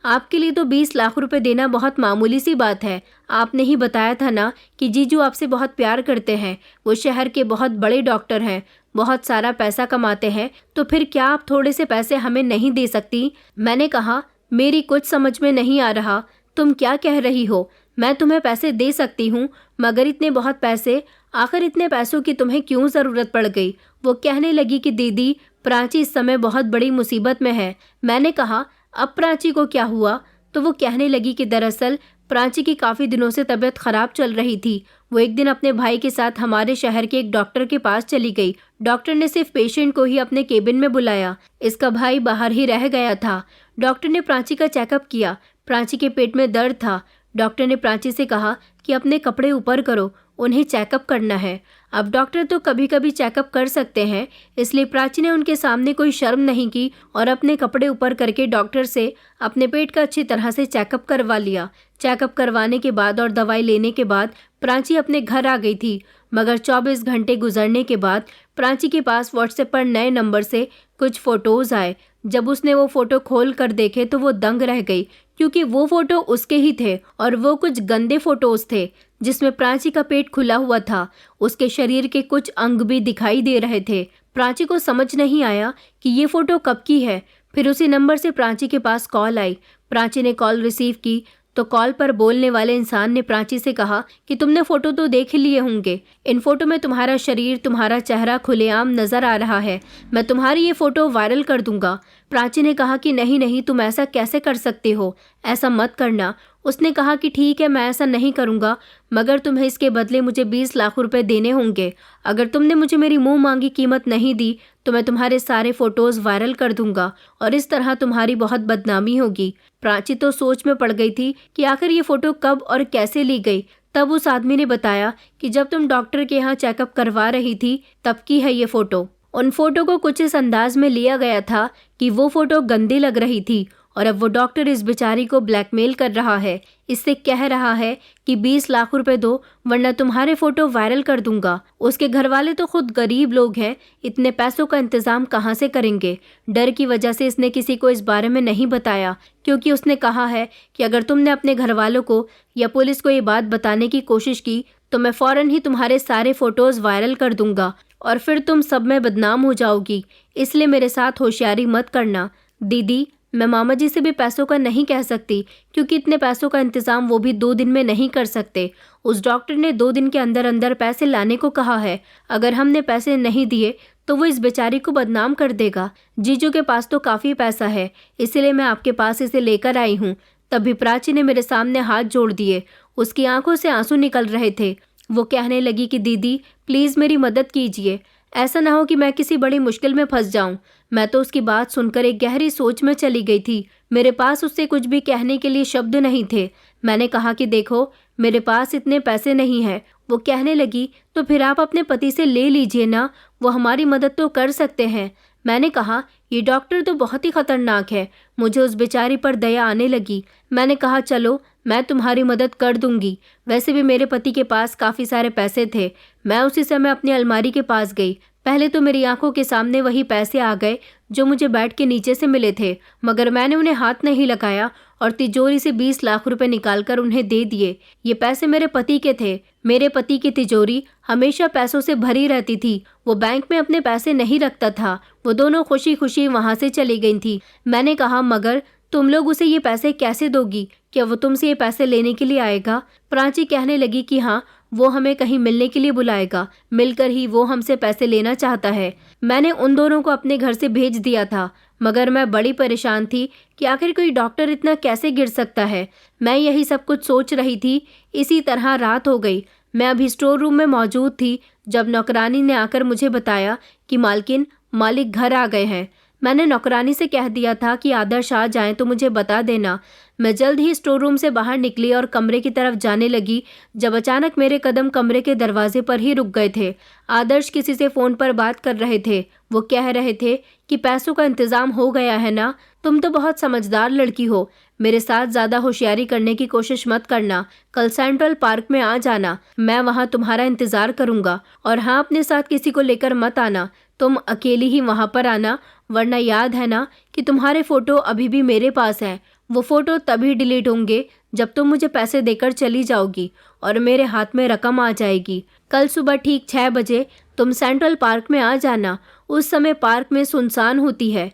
आपके लिए तो 20 लाख रुपए देना बहुत मामूली सी बात है। आपने ही बताया था ना कि जीजू आपसे बहुत प्यार करते हैं, वो शहर के बहुत बड़े डॉक्टर हैं, बहुत सारा पैसा कमाते हैं, तो फिर क्या आप थोड़े से पैसे हमें नहीं दे सकती? मैंने कहा, मेरी कुछ समझ में नहीं आ रहा, तुम क्या कह रही हो? मैं तुम्हें पैसे दे सकती हूँ, मगर इतने बहुत पैसे, आखिर इतने पैसों की तुम्हें क्यों ज़रूरत पड़ गई? वो कहने लगी कि दीदी, प्राची इस समय बहुत बड़ी मुसीबत में है। मैंने कहा, अब प्राची को क्या हुआ? तो वो कहने लगी कि दरअसल प्राची की काफ़ी दिनों से तबीयत खराब चल रही थी। वो एक दिन अपने भाई के साथ हमारे शहर के एक डॉक्टर के पास चली गई। डॉक्टर ने सिर्फ पेशेंट को ही अपने केबिन में बुलाया। इसका भाई बाहर ही रह गया था। डॉक्टर ने प्राची का चेकअप किया। प्राची के पेट में दर्द था। डॉक्टर ने प्राची से कहा कि अपने कपड़े ऊपर करो, उन्हें चेकअप करना है। अब डॉक्टर तो कभी कभी चेकअप कर सकते हैं, इसलिए प्राची ने उनके सामने कोई शर्म नहीं की और अपने कपड़े ऊपर करके डॉक्टर से अपने पेट का अच्छी तरह से चेकअप करवा लिया। चेकअप करवाने के बाद और दवाई लेने के बाद प्राची अपने घर आ गई थी, मगर 24 घंटे गुजरने के बाद प्राची के पास व्हाट्सएप पर नए नंबर से कुछ फ़ोटोज़ आए। जब उसने वो फ़ोटो खोल कर देखे तो वो दंग रह गई, क्योंकि वो फ़ोटो उसके ही थे और वो कुछ गंदे फ़ोटोज़ थे जिसमें प्राची का पेट खुला हुआ था। उसके शरीर के कुछ अंग भी दिखाई दे रहे थे। प्राची को समझ नहीं आया कि ये फ़ोटो कब की है। फिर उसी नंबर से प्राची के पास कॉल आई। प्राची ने कॉल रिसीव की तो कॉल पर बोलने वाले इंसान ने प्राची से कहा कि तुमने फ़ोटो तो देख लिए होंगे, इन फ़ोटो में तुम्हारा शरीर, तुम्हारा चेहरा खुलेआम नज़र आ रहा है, मैं तुम्हारी ये फ़ोटो वायरल कर दूंगा। प्राची ने कहा कि नहीं नहीं, तुम ऐसा कैसे कर सकते हो, ऐसा मत करना। उसने कहा कि ठीक है, मैं ऐसा नहीं करूँगा, मगर तुम्हें इसके बदले मुझे 20 लाख रुपए देने होंगे। अगर तुमने मुझे मेरी मुंह मांगी कीमत नहीं दी तो मैं तुम्हारे सारे फ़ोटोज़ वायरल कर दूंगा और इस तरह तुम्हारी बहुत बदनामी होगी। प्राची तो सोच में पड़ गई थी कि आखिर ये फ़ोटो कब और कैसे ली गई। तब उस आदमी ने बताया कि जब तुम डॉक्टर के यहाँ चेकअप करवा रही थी तब की है ये फ़ोटो। उन फ़ोटो को कुछ इस अंदाज में लिया गया था कि वो फ़ोटो गंदी लग रही थी और अब वो डॉक्टर इस बेचारी को ब्लैकमेल कर रहा है। इससे कह रहा है कि 20 लाख रुपए दो वरना तुम्हारे फ़ोटो वायरल कर दूंगा। उसके घर वाले तो खुद गरीब लोग हैं, इतने पैसों का इंतज़ाम कहाँ से करेंगे। डर की वजह से इसने किसी को इस बारे में नहीं बताया, क्योंकि उसने कहा है कि अगर तुमने अपने घर वालों को या पुलिस को ये बात बताने की कोशिश की तो मैं फ़ौरन ही तुम्हारे सारे फ़ोटोज़ वायरल कर दूंगा और फिर तुम सब में बदनाम हो जाओगी। इसलिए मेरे साथ होशियारी मत करना। दीदी, मैं मामा जी से भी पैसों का नहीं कह सकती, क्योंकि इतने पैसों का इंतज़ाम वो भी 2 दिन में नहीं कर सकते। उस डॉक्टर ने 2 दिन के अंदर अंदर पैसे लाने को कहा है। अगर हमने पैसे नहीं दिए तो वो इस बेचारी को बदनाम कर देगा। जीजू के पास तो काफ़ी पैसा है, इसलिए मैं आपके पास इसे लेकर आई हूँ। तभी प्राची ने मेरे सामने हाथ जोड़ दिए। उसकी आंखों से आंसू निकल रहे थे। वो कहने लगी कि दीदी प्लीज़ मेरी मदद कीजिए, ऐसा ना हो कि मैं किसी बड़ी मुश्किल में फंस जाऊं। मैं तो उसकी बात सुनकर एक गहरी सोच में चली गई थी। मेरे पास उससे कुछ भी कहने के लिए शब्द नहीं थे। मैंने कहा कि देखो, मेरे पास इतने पैसे नहीं हैं। वो कहने लगी, तो फिर आप अपने पति से ले लीजिए ना, वो हमारी मदद तो कर सकते हैं। मैंने कहा, ये डॉक्टर तो बहुत ही खतरनाक है। मुझे उस बेचारी पर दया आने लगी। मैंने कहा, चलो मैं तुम्हारी मदद कर दूंगी। वैसे भी मेरे पति के पास काफ़ी सारे पैसे थे। मैं उसी समय अपनी अलमारी के पास गई। पहले तो मेरी आंखों के सामने वही पैसे आ गए जो मुझे बेड के नीचे से मिले थे, मगर मैंने उन्हें हाथ नहीं लगाया और तिजोरी से 20 लाख रुपए निकालकर उन्हें दे दिए। ये पैसे मेरे पति के थे। मेरे पति की तिजोरी हमेशा पैसों से भरी रहती थी। वो बैंक में अपने पैसे नहीं रखता था। वो दोनों खुशी खुशी वहां से चली गई थी। मैंने कहा, मगर तुम लोग उसे ये पैसे कैसे दोगी? क्या वो तुमसे ये पैसे लेने के लिए आएगा? प्राची कहने लगी कि हाँ, वो हमें कहीं मिलने के लिए बुलाएगा। मिलकर ही वो हमसे पैसे लेना चाहता है। मैंने उन दोनों को अपने घर से भेज दिया था, मगर मैं बड़ी परेशान थी कि आखिर कोई डॉक्टर इतना कैसे गिर सकता है। मैं यही सब कुछ सोच रही थी। इसी तरह रात हो गई। मैं अभी स्टोर रूम में मौजूद थी जब नौकरानी ने आकर मुझे बताया कि मालकिन, मालिक घर आ गए हैं। मैंने नौकरानी से कह दिया था कि आदर्श आ जाएं तो मुझे बता देना। मैं जल्द ही स्टोर रूम से बाहर निकली और कमरे की तरफ जाने लगी, जब अचानक मेरे कदम कमरे के दरवाजे पर ही रुक गए थे। आदर्श किसी से फ़ोन पर बात कर रहे थे। वो कह रहे थे कि पैसों का इंतज़ाम हो गया है ना, तुम तो बहुत समझदार लड़की हो। मेरे साथ ज़्यादा होशियारी करने की कोशिश मत करना। कल सेंट्रल पार्क में आ जाना, मैं वहाँ तुम्हारा इंतज़ार करूँगा। और हाँ, अपने साथ किसी को लेकर मत आना, तुम अकेली ही वहाँ पर आना, वरना याद है ना कि तुम्हारे फ़ोटो अभी भी मेरे पास हैं। वो फ़ोटो तभी डिलीट होंगे जब तुम मुझे पैसे देकर चली जाओगी और मेरे हाथ में रकम आ जाएगी। कल सुबह ठीक 6 बजे तुम सेंट्रल पार्क में आ जाना। उस समय पार्क में सुनसान होती है।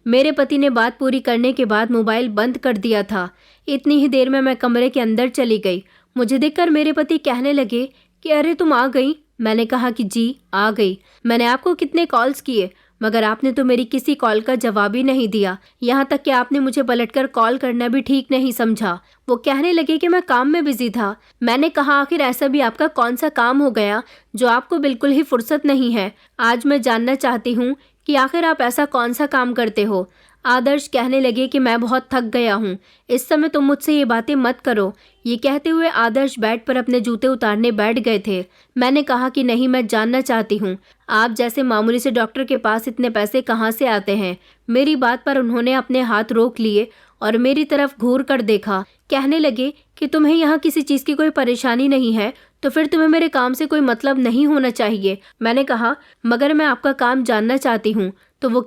मेरे पति ने बात पूरी करने के बाद मोबाइल बंद कर दिया था। इतनी ही देर में मैं कमरे के अंदर चली गई। मुझे देखकर मेरे पति कहने लगे कि अरे तुम आ गई। मैंने कहा कि जी आ गई। मैंने आपको कितने कॉल्स किए, मगर आपने तो मेरी किसी कॉल का जवाब ही नहीं दिया। यहाँ तक कि आपने मुझे पलटकर कॉल करना भी ठीक नहीं समझा। वो कहने लगे कि मैं काम में बिजी था। मैंने कहा, आखिर ऐसा भी आपका कौन सा काम हो गया जो आपको बिल्कुल ही फुर्सत नहीं है? आज मैं जानना चाहती हूँ कि आखिर आप ऐसा कौन सा काम करते हो। आदर्श कहने लगे कि मैं बहुत थक गया हूँ, इस समय तुम मुझसे ये बातें मत करो। ये कहते हुए आदर्श बेड पर अपने जूते उतारने बैठ गए थे। मैंने कहा कि नहीं, मैं जानना चाहती हूँ, आप जैसे मामूली से डॉक्टर के पास इतने पैसे कहाँ से आते हैं? मेरी बात पर उन्होंने अपने हाथ रोक लिए और मेरी तरफ घूर कर देखा। कहने लगे कि तुम्हें यहाँ किसी चीज़ की कोई परेशानी नहीं है, तो फिर तुम्हें मेरे काम से कोई मतलब नहीं होना चाहिए। मैंने कहा, मगर मैं आपका काम जानना चाहती हूँ। तो वो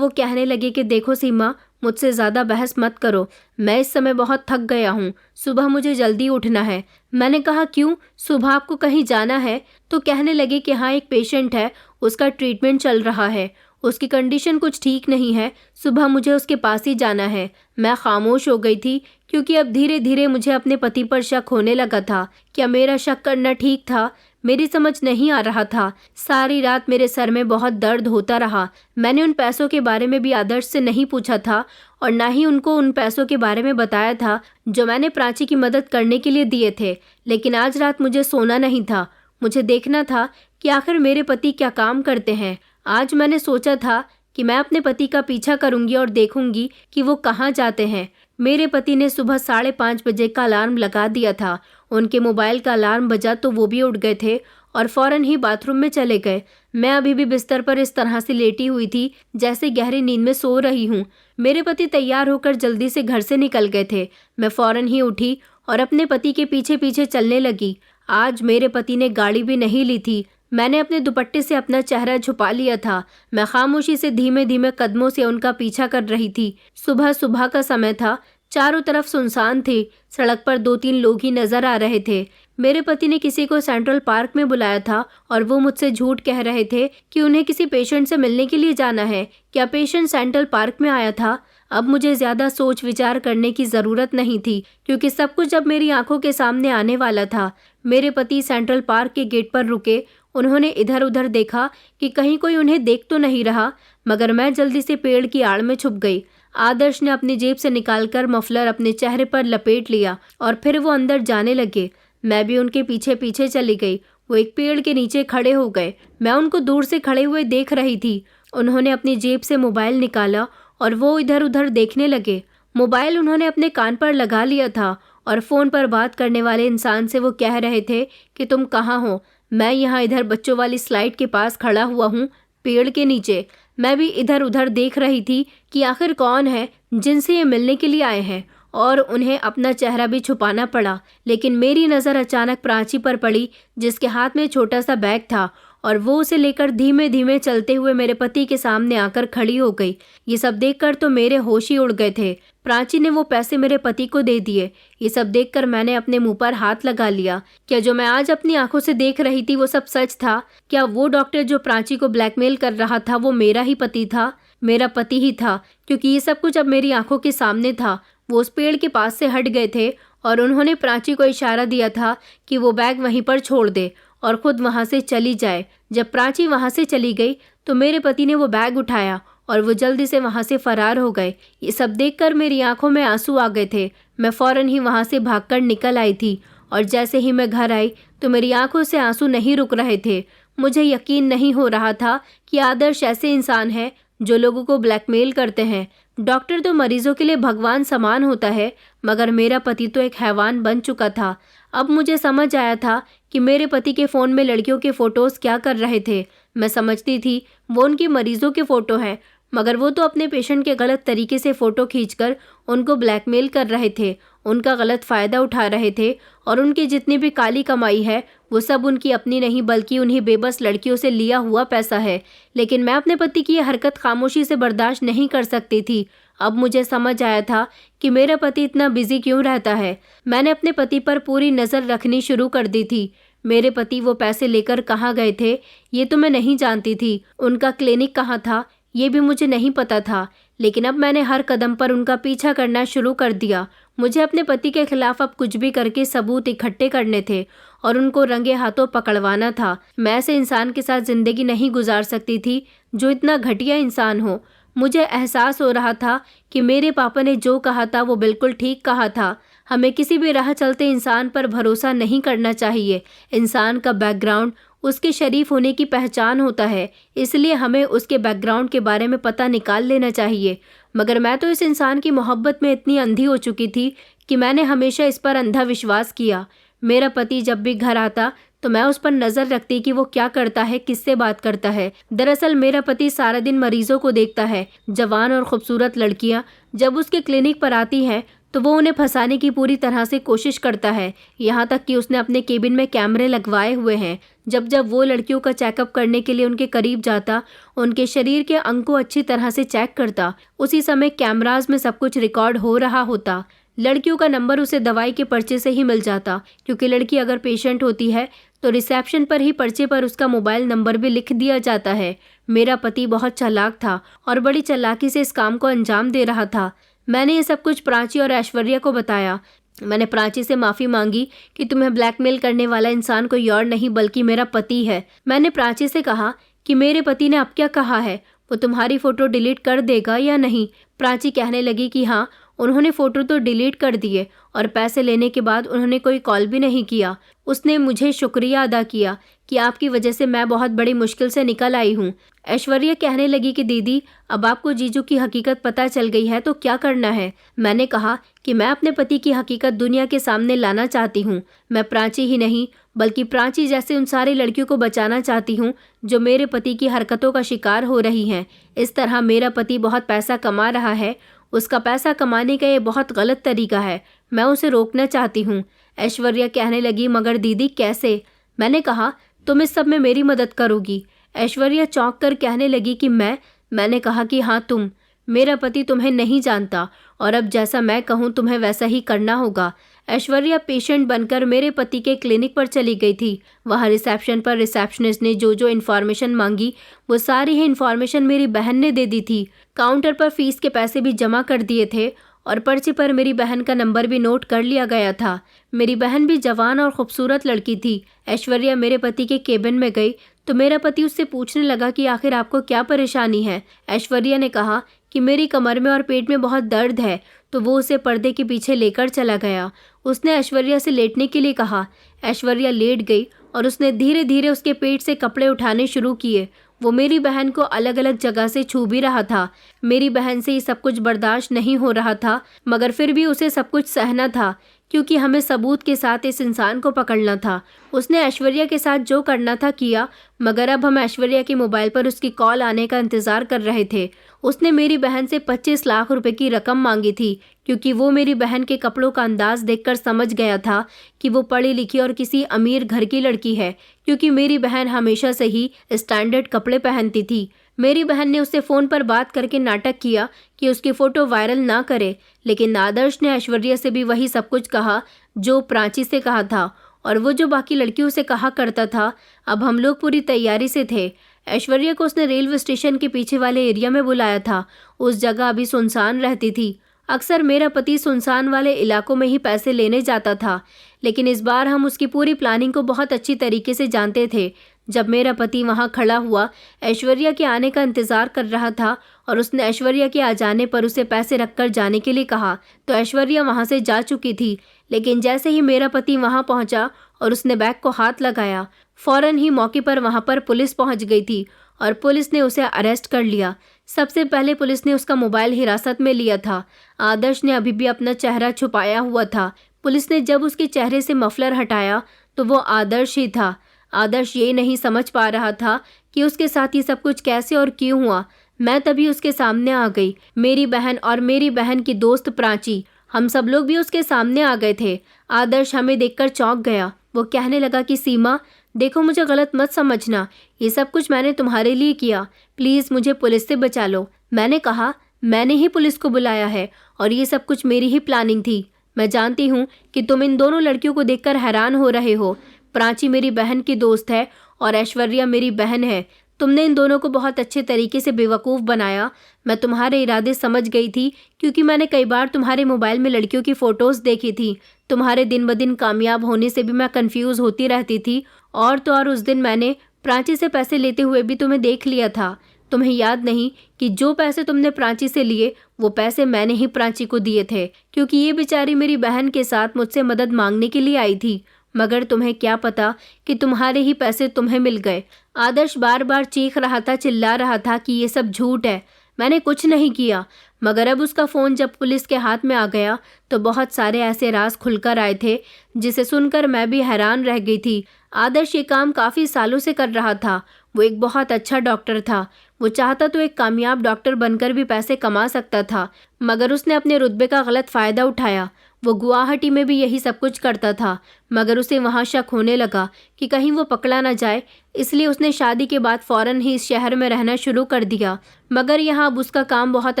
कहने लगे कि देखो सीमा, मुझसे ज़्यादा बहस मत करो। मैं इस समय बहुत थक गया हूँ। सुबह मुझे जल्दी उठना है। मैंने कहा, क्यों, सुबह आपको कहीं जाना है? तो कहने लगे कि हाँ, एक पेशेंट है, उसका ट्रीटमेंट चल रहा है, उसकी कंडीशन कुछ ठीक नहीं है, सुबह मुझे उसके पास ही जाना है। मैं खामोश हो गई थी, क्योंकि अब धीरे धीरे मुझे अपने पति पर शक होने लगा था। क्या मेरा शक करना ठीक था? मेरी समझ नहीं आ रहा था। सारी रात मेरे सर में बहुत दर्द होता रहा। मैंने उन पैसों के बारे में भी आदर्श से नहीं पूछा था और ना ही उनको उन पैसों के बारे में बताया था जो मैंने प्राची की मदद करने के लिए दिए थे। लेकिन आज रात मुझे सोना नहीं था। मुझे देखना था कि आखिर मेरे पति क्या काम करते हैं। आज मैंने सोचा था कि मैं अपने पति का पीछा करूंगी और देखूंगी कि वो कहाँ जाते हैं। मेरे पति ने सुबह 5:30 बजे का अलार्म लगा दिया था। उनके मोबाइल का अलार्म बजा तो वो भी उठ गए थे और फौरन ही बाथरूम में चले गए। मैं अभी भी बिस्तर पर इस तरह से लेटी हुई थी जैसे गहरी नींद में सो रही हूँ। मेरे पति तैयार होकर जल्दी से घर से निकल गए थे। मैं फौरन ही उठी और अपने पति के पीछे पीछे चलने लगी। आज मेरे पति ने गाड़ी भी नहीं ली थी। मैंने अपने दुपट्टे से अपना चेहरा छुपा लिया था। मैं खामोशी से धीमे धीमे कदमों से उनका पीछा कर रही थी। सुबह सुबह का समय था। चारों तरफ सुनसान थे। सड़क पर 2-3 लोग ही नजर आ रहे थे। मेरे पति ने किसी को सेंट्रल पार्क में बुलाया था और वो मुझसे झूठ कह रहे थे कि उन्हें किसी पेशेंट से मिलने के लिए जाना है। क्या पेशेंट सेंट्रल पार्क में आया था? अब मुझे ज़्यादा सोच विचार करने की ज़रूरत नहीं थी, क्योंकि सब कुछ अब मेरी आंखों के सामने आने वाला था। मेरे पति सेंट्रल पार्क के गेट पर रुके। उन्होंने इधर उधर देखा कि कहीं कोई उन्हें देख तो नहीं रहा, मगर मैं जल्दी से पेड़ की आड़ में छुप गई। आदर्श ने अपनी जेब से निकालकर मफलर अपने चेहरे पर लपेट लिया और फिर वो अंदर जाने लगे। मैं भी उनके पीछे पीछे चली गई। वो एक पेड़ के नीचे खड़े हो गए। मैं उनको दूर से खड़े हुए देख रही थी। उन्होंने अपनी जेब से मोबाइल निकाला और वो इधर उधर देखने लगे। मोबाइल उन्होंने अपने कान पर लगा लिया था और फ़ोन पर बात करने वाले इंसान से वो कह रहे थे कि तुम कहाँ हो? मैं यहाँ इधर बच्चों वाली स्लाइड के पास खड़ा हुआ हूँ, पेड़ के नीचे। मैं भी इधर उधर देख रही थी कि आखिर कौन है जिनसे ये मिलने के लिए आए हैं, और उन्हें अपना चेहरा भी छुपाना पड़ा। लेकिन मेरी नज़र अचानक प्राची पर पड़ी, जिसके हाथ में छोटा सा बैग था, और वो उसे लेकर धीमे धीमे चलते हुए मेरे पति के सामने आकर खड़ी हो गई। ये सब देखकर तो मेरे होश ही उड़ गए थे। प्राची ने वो पैसे मेरे पति को दे दिए। ये सब देखकर मैंने अपने मुंह पर हाथ लगा लिया। क्या जो मैं आज अपनी आंखों से देख रही थी वो सब सच था? क्या वो डॉक्टर जो प्राची को ब्लैकमेल कर रहा था वो मेरा ही पति था? मेरा पति ही था, क्योंकि ये सब कुछ अब मेरी आंखों के सामने था। वो उस पेड़ के पास से हट गए थे और उन्होंने प्राची को इशारा दिया था कि वो बैग वहीं पर छोड़ दे और खुद वहाँ से चली जाए। जब प्राची वहाँ से चली गई तो मेरे पति ने वो बैग उठाया और वो जल्दी से वहाँ से फरार हो गए। ये सब देखकर मेरी आंखों में आंसू आ गए थे। मैं फ़ौरन ही वहाँ से भागकर निकल आई थी और जैसे ही मैं घर आई तो मेरी आंखों से आंसू नहीं रुक रहे थे। मुझे यकीन नहीं हो रहा था कि आदर्श ऐसे इंसान है जो लोगों को ब्लैकमेल करते हैं। डॉक्टर तो मरीजों के लिए भगवान समान होता है, मगर मेरा पति तो एक हैवान बन चुका था। अब मुझे समझ आया था कि मेरे पति के फ़ोन में लड़कियों के फ़ोटोज़ क्या कर रहे थे। मैं समझती थी वो उनकी मरीजों के फ़ोटो हैं, मगर वो तो अपने पेशेंट के गलत तरीके से फ़ोटो खींचकर उनको ब्लैकमेल कर रहे थे, उनका गलत फ़ायदा उठा रहे थे, और उनकी जितनी भी काली कमाई है वो सब उनकी अपनी नहीं बल्कि उन्हीं बेबस लड़कियों से लिया हुआ पैसा है। लेकिन मैं अपने पति की यह हरकत खामोशी से बर्दाश्त नहीं कर सकती थी। अब मुझे समझ आया था कि मेरा पति इतना बिजी क्यों रहता है। मैंने अपने पति पर पूरी नज़र रखनी शुरू कर दी थी। मेरे पति वो पैसे लेकर कहाँ गए थे ये तो मैं नहीं जानती थी। उनका क्लिनिक कहाँ था ये भी मुझे नहीं पता था। लेकिन अब मैंने हर कदम पर उनका पीछा करना शुरू कर दिया। मुझे अपने पति के खिलाफ अब कुछ भी करके सबूत इकट्ठे करने थे और उनको रंगे हाथों पकड़वाना था। मैं ऐसे इंसान के साथ ज़िंदगी नहीं गुजार सकती थी जो इतना घटिया इंसान हो। मुझे एहसास हो रहा था कि मेरे पापा ने जो कहा था वो बिल्कुल ठीक कहा था। हमें किसी भी राह चलते इंसान पर भरोसा नहीं करना चाहिए। इंसान का बैकग्राउंड उसके शरीफ होने की पहचान होता है, इसलिए हमें उसके बैकग्राउंड के बारे में पता निकाल लेना चाहिए। मगर मैं तो इस इंसान की मोहब्बत में इतनी अंधी हो चुकी थी कि मैंने हमेशा इस पर अंधा विश्वास किया। मेरा पति जब भी घर आता तो मैं उस पर नज़र रखती कि वो क्या करता है, किससे बात करता है। दरअसल मेरा पति सारा दिन मरीजों को देखता है। जवान और खूबसूरत लड़कियां जब उसके क्लिनिक पर आती हैं तो वो उन्हें फंसाने की पूरी तरह से कोशिश करता है। यहाँ तक कि उसने अपने केबिन में कैमरे लगवाए हुए हैं। जब जब वो लड़कियों का चेकअप करने के लिए उनके करीब जाता, उनके शरीर के अंग को अच्छी तरह से चेक करता। उसी समय कैमराज में सब कुछ रिकॉर्ड हो रहा होता। लड़कियों का नंबर उसे दवाई के पर्चे से ही मिल जाता, क्योंकि लड़की अगर पेशेंट होती है तो रिसेप्शन पर ही पर्चे पर उसका मोबाइल नंबर भी लिख दिया जाता है। मेरा पति बहुत चालाक था और बड़ी चालाकी से इस काम को अंजाम दे रहा था। मैंने ये सब कुछ प्राची और ऐश्वर्या को बताया। मैंने प्राची से माफ़ी मांगी कि तुम्हें ब्लैकमेल करने वाला इंसान कोई और नहीं बल्कि मेरा पति है। मैंने प्राची से कहा कि मेरे पति ने अब क्या कहा है, वो तुम्हारी फ़ोटो डिलीट कर देगा या नहीं। प्राची कहने लगी कि हाँ, उन्होंने फ़ोटो तो डिलीट कर दिए और पैसे लेने के बाद उन्होंने कोई कॉल भी नहीं किया। उसने मुझे शुक्रिया अदा किया कि आपकी वजह से मैं बहुत बड़ी मुश्किल से निकल आई हूँ। ऐश्वर्या कहने लगी कि दीदी, अब आपको जीजू की हकीकत पता चल गई है तो क्या करना है। मैंने कहा कि मैं अपने पति की हकीकत दुनिया के सामने लाना चाहती हूँ। मैं प्राची ही नहीं बल्कि प्राची जैसे उन सारी लड़कियों को बचाना चाहती हूँ जो मेरे पति की हरकतों का शिकार हो रही हैं। इस तरह मेरा पति बहुत पैसा कमा रहा है। उसका पैसा कमाने का ये बहुत गलत तरीका है। मैं उसे रोकना चाहती हूँ। ऐश्वर्या कहने लगी, मगर दीदी कैसे? मैंने कहा, तुम इस सब में मेरी मदद करोगी। ऐश्वर्या चौंक कर कहने लगी कि मैंने कहा कि हाँ तुम। मेरा पति तुम्हें नहीं जानता और अब जैसा मैं कहूँ तुम्हें वैसा ही करना होगा। ऐश्वर्या पेशेंट बनकर मेरे पति के क्लिनिक पर चली गई थी। वहाँ रिसेप्शन पर रिसेप्शनिस्ट ने जो जो इन्फॉर्मेशन मांगी वो सारी ही इन्फॉर्मेशन मेरी बहन ने दे दी थी। काउंटर पर फीस के पैसे भी जमा कर दिए थे और पर्चे पर मेरी बहन का नंबर भी नोट कर लिया गया था। मेरी बहन भी जवान और खूबसूरत लड़की थी। ऐश्वर्या मेरे पति के केबिन में गई तो मेरा पति उससे पूछने लगा कि आखिर आपको क्या परेशानी है। ऐश्वर्या ने कहा कि कि मेरी कमर में और पेट में बहुत दर्द है, तो वो उसे पर्दे के पीछे लेकर चला गया। उसने ऐश्वर्या से लेटने के लिए कहा। ऐश्वर्या लेट गई और उसने धीरे धीरे उसके पेट से कपड़े उठाने शुरू किए। वो मेरी बहन को अलग अलग जगह से छू भी रहा था। मेरी बहन से ये सब कुछ बर्दाश्त नहीं हो रहा था, मगर फिर भी उसे सब कुछ सहना था, क्योंकि हमें सबूत के साथ इस इंसान को पकड़ना था। उसने ऐश्वर्या के साथ जो करना था किया, मगर अब हम ऐश्वर्या के मोबाइल पर उसकी कॉल आने का इंतजार कर रहे थे। उसने मेरी बहन से 25 लाख रुपए की रकम मांगी थी, क्योंकि वो मेरी बहन के कपड़ों का अंदाज देखकर समझ गया था कि वो पढ़ी लिखी और किसी अमीर घर की लड़की है, क्योंकि मेरी बहन हमेशा से ही स्टैंडर्ड कपड़े पहनती थी। मेरी बहन ने उससे फ़ोन पर बात करके नाटक किया कि उसकी फ़ोटो वायरल ना करे, लेकिन आदर्श ने ऐश्वर्या से भी वही सब कुछ कहा जो प्राची से कहा था, और वो जो बाकी लड़कियों से कहा करता था। अब हम लोग पूरी तैयारी से थे। ऐश्वर्या को उसने रेलवे स्टेशन के पीछे वाले एरिया में बुलाया था। उस जगह अभी सुनसान रहती थी। अक्सर मेरा पति सुनसान वाले इलाकों में ही पैसे लेने जाता था, लेकिन इस बार हम उसकी पूरी प्लानिंग को बहुत अच्छी तरीके से जानते थे। जब मेरा पति वहां खड़ा हुआ, ऐश्वर्या के आने का इंतजार कर रहा था, और उसने ऐश्वर्या के आ जाने पर उसे पैसे रखकर जाने के लिए कहा, तो ऐश्वर्या वहां से जा चुकी थी। लेकिन जैसे ही मेरा पति वहां पहुंचा और उसने बैग को हाथ लगाया, फौरन ही मौके पर वहां पर पुलिस पहुंच गई थी और पुलिस ने उसे अरेस्ट कर लिया। सबसे पहले पुलिस ने उसका मोबाइल हिरासत में लिया था। आदर्श ने अभी भी अपना चेहरा छुपाया हुआ था। पुलिस ने जब उसके चेहरे से मफलर हटाया तो वो आदर्श ही था। आदर्श ये नहीं समझ पा रहा था कि उसके साथ ये सब कुछ कैसे और क्यों हुआ। मैं तभी उसके सामने आ गई। मेरी बहन और मेरी बहन की दोस्त प्राची, हम सब लोग भी उसके सामने आ गए थे। आदर्श हमें देखकर चौंक गया। वो कहने लगा कि सीमा, देखो, मुझे गलत मत समझना, ये सब कुछ मैंने तुम्हारे लिए किया, प्लीज़ मुझे पुलिस से बचा लो। मैंने कहा, मैंने ही पुलिस को बुलाया है और ये सब कुछ मेरी ही प्लानिंग थी। मैं जानती हूँ कि तुम इन दोनों लड़कियों को देखकर हैरान हो रहे हो। प्राची मेरी बहन की दोस्त है और ऐश्वर्या मेरी बहन है। तुमने इन दोनों को बहुत अच्छे तरीके से बेवकूफ़ बनाया। मैं तुम्हारे इरादे समझ गई थी, क्योंकि मैंने कई बार तुम्हारे मोबाइल में लड़कियों की फ़ोटोज़ देखी थी। तुम्हारे दिन ब दिन कामयाब होने से भी मैं कंफ्यूज होती रहती थी। और तो और उस दिन मैंने प्राची से पैसे लेते हुए भी तुम्हें देख लिया था। तुम्हें याद नहीं कि जो पैसे तुमने प्राची से लिए वो पैसे मैंने ही प्राची को दिए थे, क्योंकि ये बेचारी मेरी बहन के साथ मुझसे मदद मांगने के लिए आई थी। मगर तुम्हें क्या पता कि तुम्हारे ही पैसे तुम्हें मिल गए। आदर्श बार बार चीख रहा था, चिल्ला रहा था कि ये सब झूठ है, मैंने कुछ नहीं किया। मगर अब उसका फ़ोन जब पुलिस के हाथ में आ गया तो बहुत सारे ऐसे राज खुलकर आए थे जिसे सुनकर मैं भी हैरान रह गई थी। आदर्श ये काम काफ़ी सालों से कर रहा था। वो एक बहुत अच्छा डॉक्टर था। वो चाहता तो एक कामयाब डॉक्टर बनकर भी पैसे कमा सकता था, मगर उसने अपने रुतबे का गलत फ़ायदा उठाया। वो गुवाहाटी में भी यही सब कुछ करता था, मगर उसे वहाँ शक होने लगा कि कहीं वो पकड़ा ना जाए, इसलिए उसने शादी के बाद फ़ौरन ही इस शहर में रहना शुरू कर दिया। मगर यहाँ अब उसका काम बहुत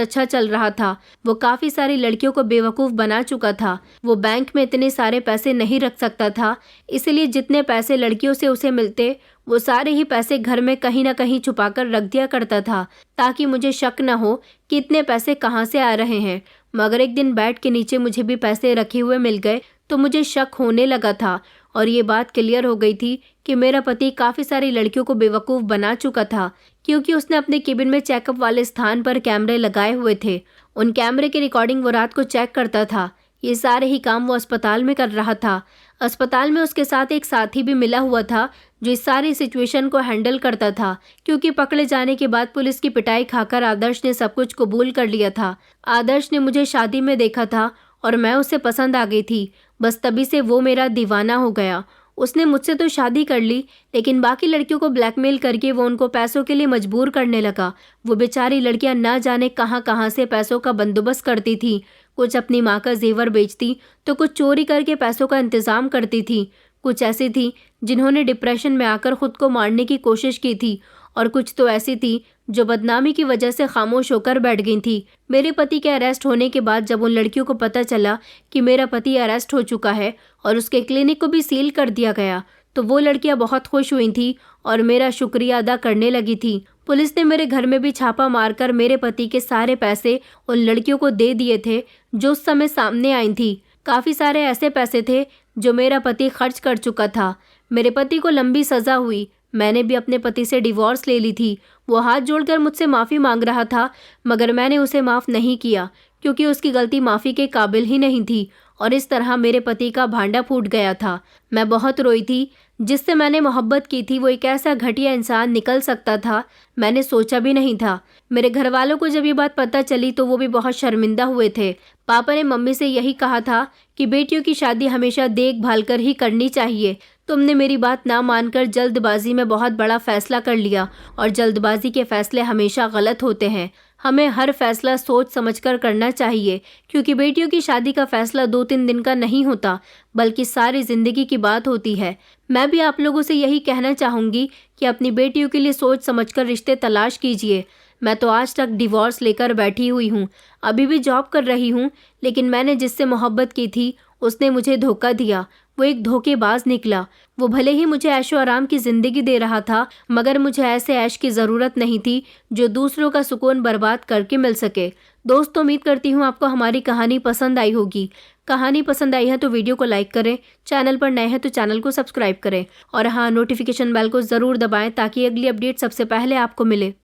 अच्छा चल रहा था। वो काफ़ी सारी लड़कियों को बेवकूफ़ बना चुका था। वो बैंक में इतने सारे पैसे नहीं रख सकता था, इसलिए जितने पैसे लड़कियों से उसे मिलते वो सारे ही पैसे घर में कहीं ना कहीं छुपा कर रख दिया करता था, ताकि मुझे शक न हो कि इतने पैसे कहाँ से आ रहे हैं। मगर एक दिन बेड के नीचे मुझे भी पैसे रखे हुए मिल गए तो मुझे शक होने लगा था, और ये बात क्लियर हो गई थी कि मेरा पति काफ़ी सारी लड़कियों को बेवकूफ़ बना चुका था, क्योंकि उसने अपने केबिन में चेकअप वाले स्थान पर कैमरे लगाए हुए थे। उन कैमरे की रिकॉर्डिंग वो रात को चेक करता था। ये सारे ही काम वो अस्पताल में कर रहा था। अस्पताल में उसके साथ एक साथी भी मिला हुआ था जो इस सारी सिचुएशन को हैंडल करता था, क्योंकि पकड़े जाने के बाद पुलिस की पिटाई खाकर आदर्श ने सब कुछ कबूल कर लिया था। आदर्श ने मुझे शादी में देखा था और मैं उसे पसंद आ गई थी। बस तभी से वो मेरा दीवाना हो गया। उसने मुझसे तो शादी कर ली, लेकिन बाकी लड़कियों को ब्लैकमेल करके वो उनको पैसों के लिए मजबूर करने लगा। वो बेचारी लड़कियां ना जाने कहां कहां से पैसों का बंदोबस्त करती थी। कुछ अपनी माँ का जेवर बेचती तो कुछ चोरी करके पैसों का इंतजाम करती थी। कुछ ऐसी थी जिन्होंने डिप्रेशन में आकर खुद को मारने की कोशिश की थी, और कुछ तो ऐसी थी जो बदनामी की वजह से खामोश होकर बैठ गई थी। मेरे पति के अरेस्ट होने के बाद जब उन लड़कियों को पता चला कि मेरा पति अरेस्ट हो चुका है और उसके क्लिनिक को भी सील कर दिया गया, तो वो लड़कियां बहुत खुश हुई थी और मेरा शुक्रिया अदा करने लगी थी। पुलिस ने मेरे घर में भी छापा मारकर मेरे पति के सारे पैसे उन लड़कियों को दे दिए थे जो उस समय सामने आई थी। काफ़ी सारे ऐसे पैसे थे जो मेरा पति खर्च कर चुका था। मेरे पति को लंबी सज़ा हुई। मैंने भी अपने पति से डिवोर्स ले ली थी। वो हाथ जोड़कर मुझसे माफ़ी मांग रहा था, मगर मैंने उसे माफ़ नहीं किया क्योंकि उसकी गलती माफ़ी के काबिल ही नहीं थी और इस तरह मेरे पति का भांडा फूट गया था। मैं बहुत रोई थी। जिससे मैंने मोहब्बत की थी वो एक ऐसा घटिया इंसान निकल सकता था, मैंने सोचा भी नहीं था। मेरे घर वालों को जब ये बात पता चली तो वो भी बहुत शर्मिंदा हुए थे। पापा ने मम्मी से यही कहा था कि बेटियों की शादी हमेशा देखभाल कर ही करनी चाहिए। तुमने मेरी बात ना मानकर जल्दबाजी में बहुत बड़ा फैसला कर लिया और जल्दबाजी के फैसले हमेशा गलत होते हैं। हमें हर फैसला सोच समझकर करना चाहिए क्योंकि बेटियों की शादी का फैसला 2-3 दिन का नहीं होता, बल्कि सारी ज़िंदगी की बात होती है। मैं भी आप लोगों से यही कहना चाहूँगी कि अपनी बेटियों के लिए सोच समझकर रिश्ते तलाश कीजिए। मैं तो आज तक डिवोर्स लेकर बैठी हुई हूँ, अभी भी जॉब कर रही हूँ, लेकिन मैंने जिससे मोहब्बत की थी उसने मुझे धोखा दिया। वो एक धोखेबाज निकला। वो भले ही मुझे ऐशो आराम की ज़िंदगी दे रहा था, मगर मुझे ऐसे ऐश की ज़रूरत नहीं थी जो दूसरों का सुकून बर्बाद करके मिल सके। दोस्तों, उम्मीद करती हूँ आपको हमारी कहानी पसंद आई होगी। कहानी पसंद आई है तो वीडियो को लाइक करें, चैनल पर नए हैं तो चैनल को सब्सक्राइब करें और हाँ, नोटिफिकेशन बेल को ज़रूर दबाएं ताकि अगली अपडेट सबसे पहले आपको मिले।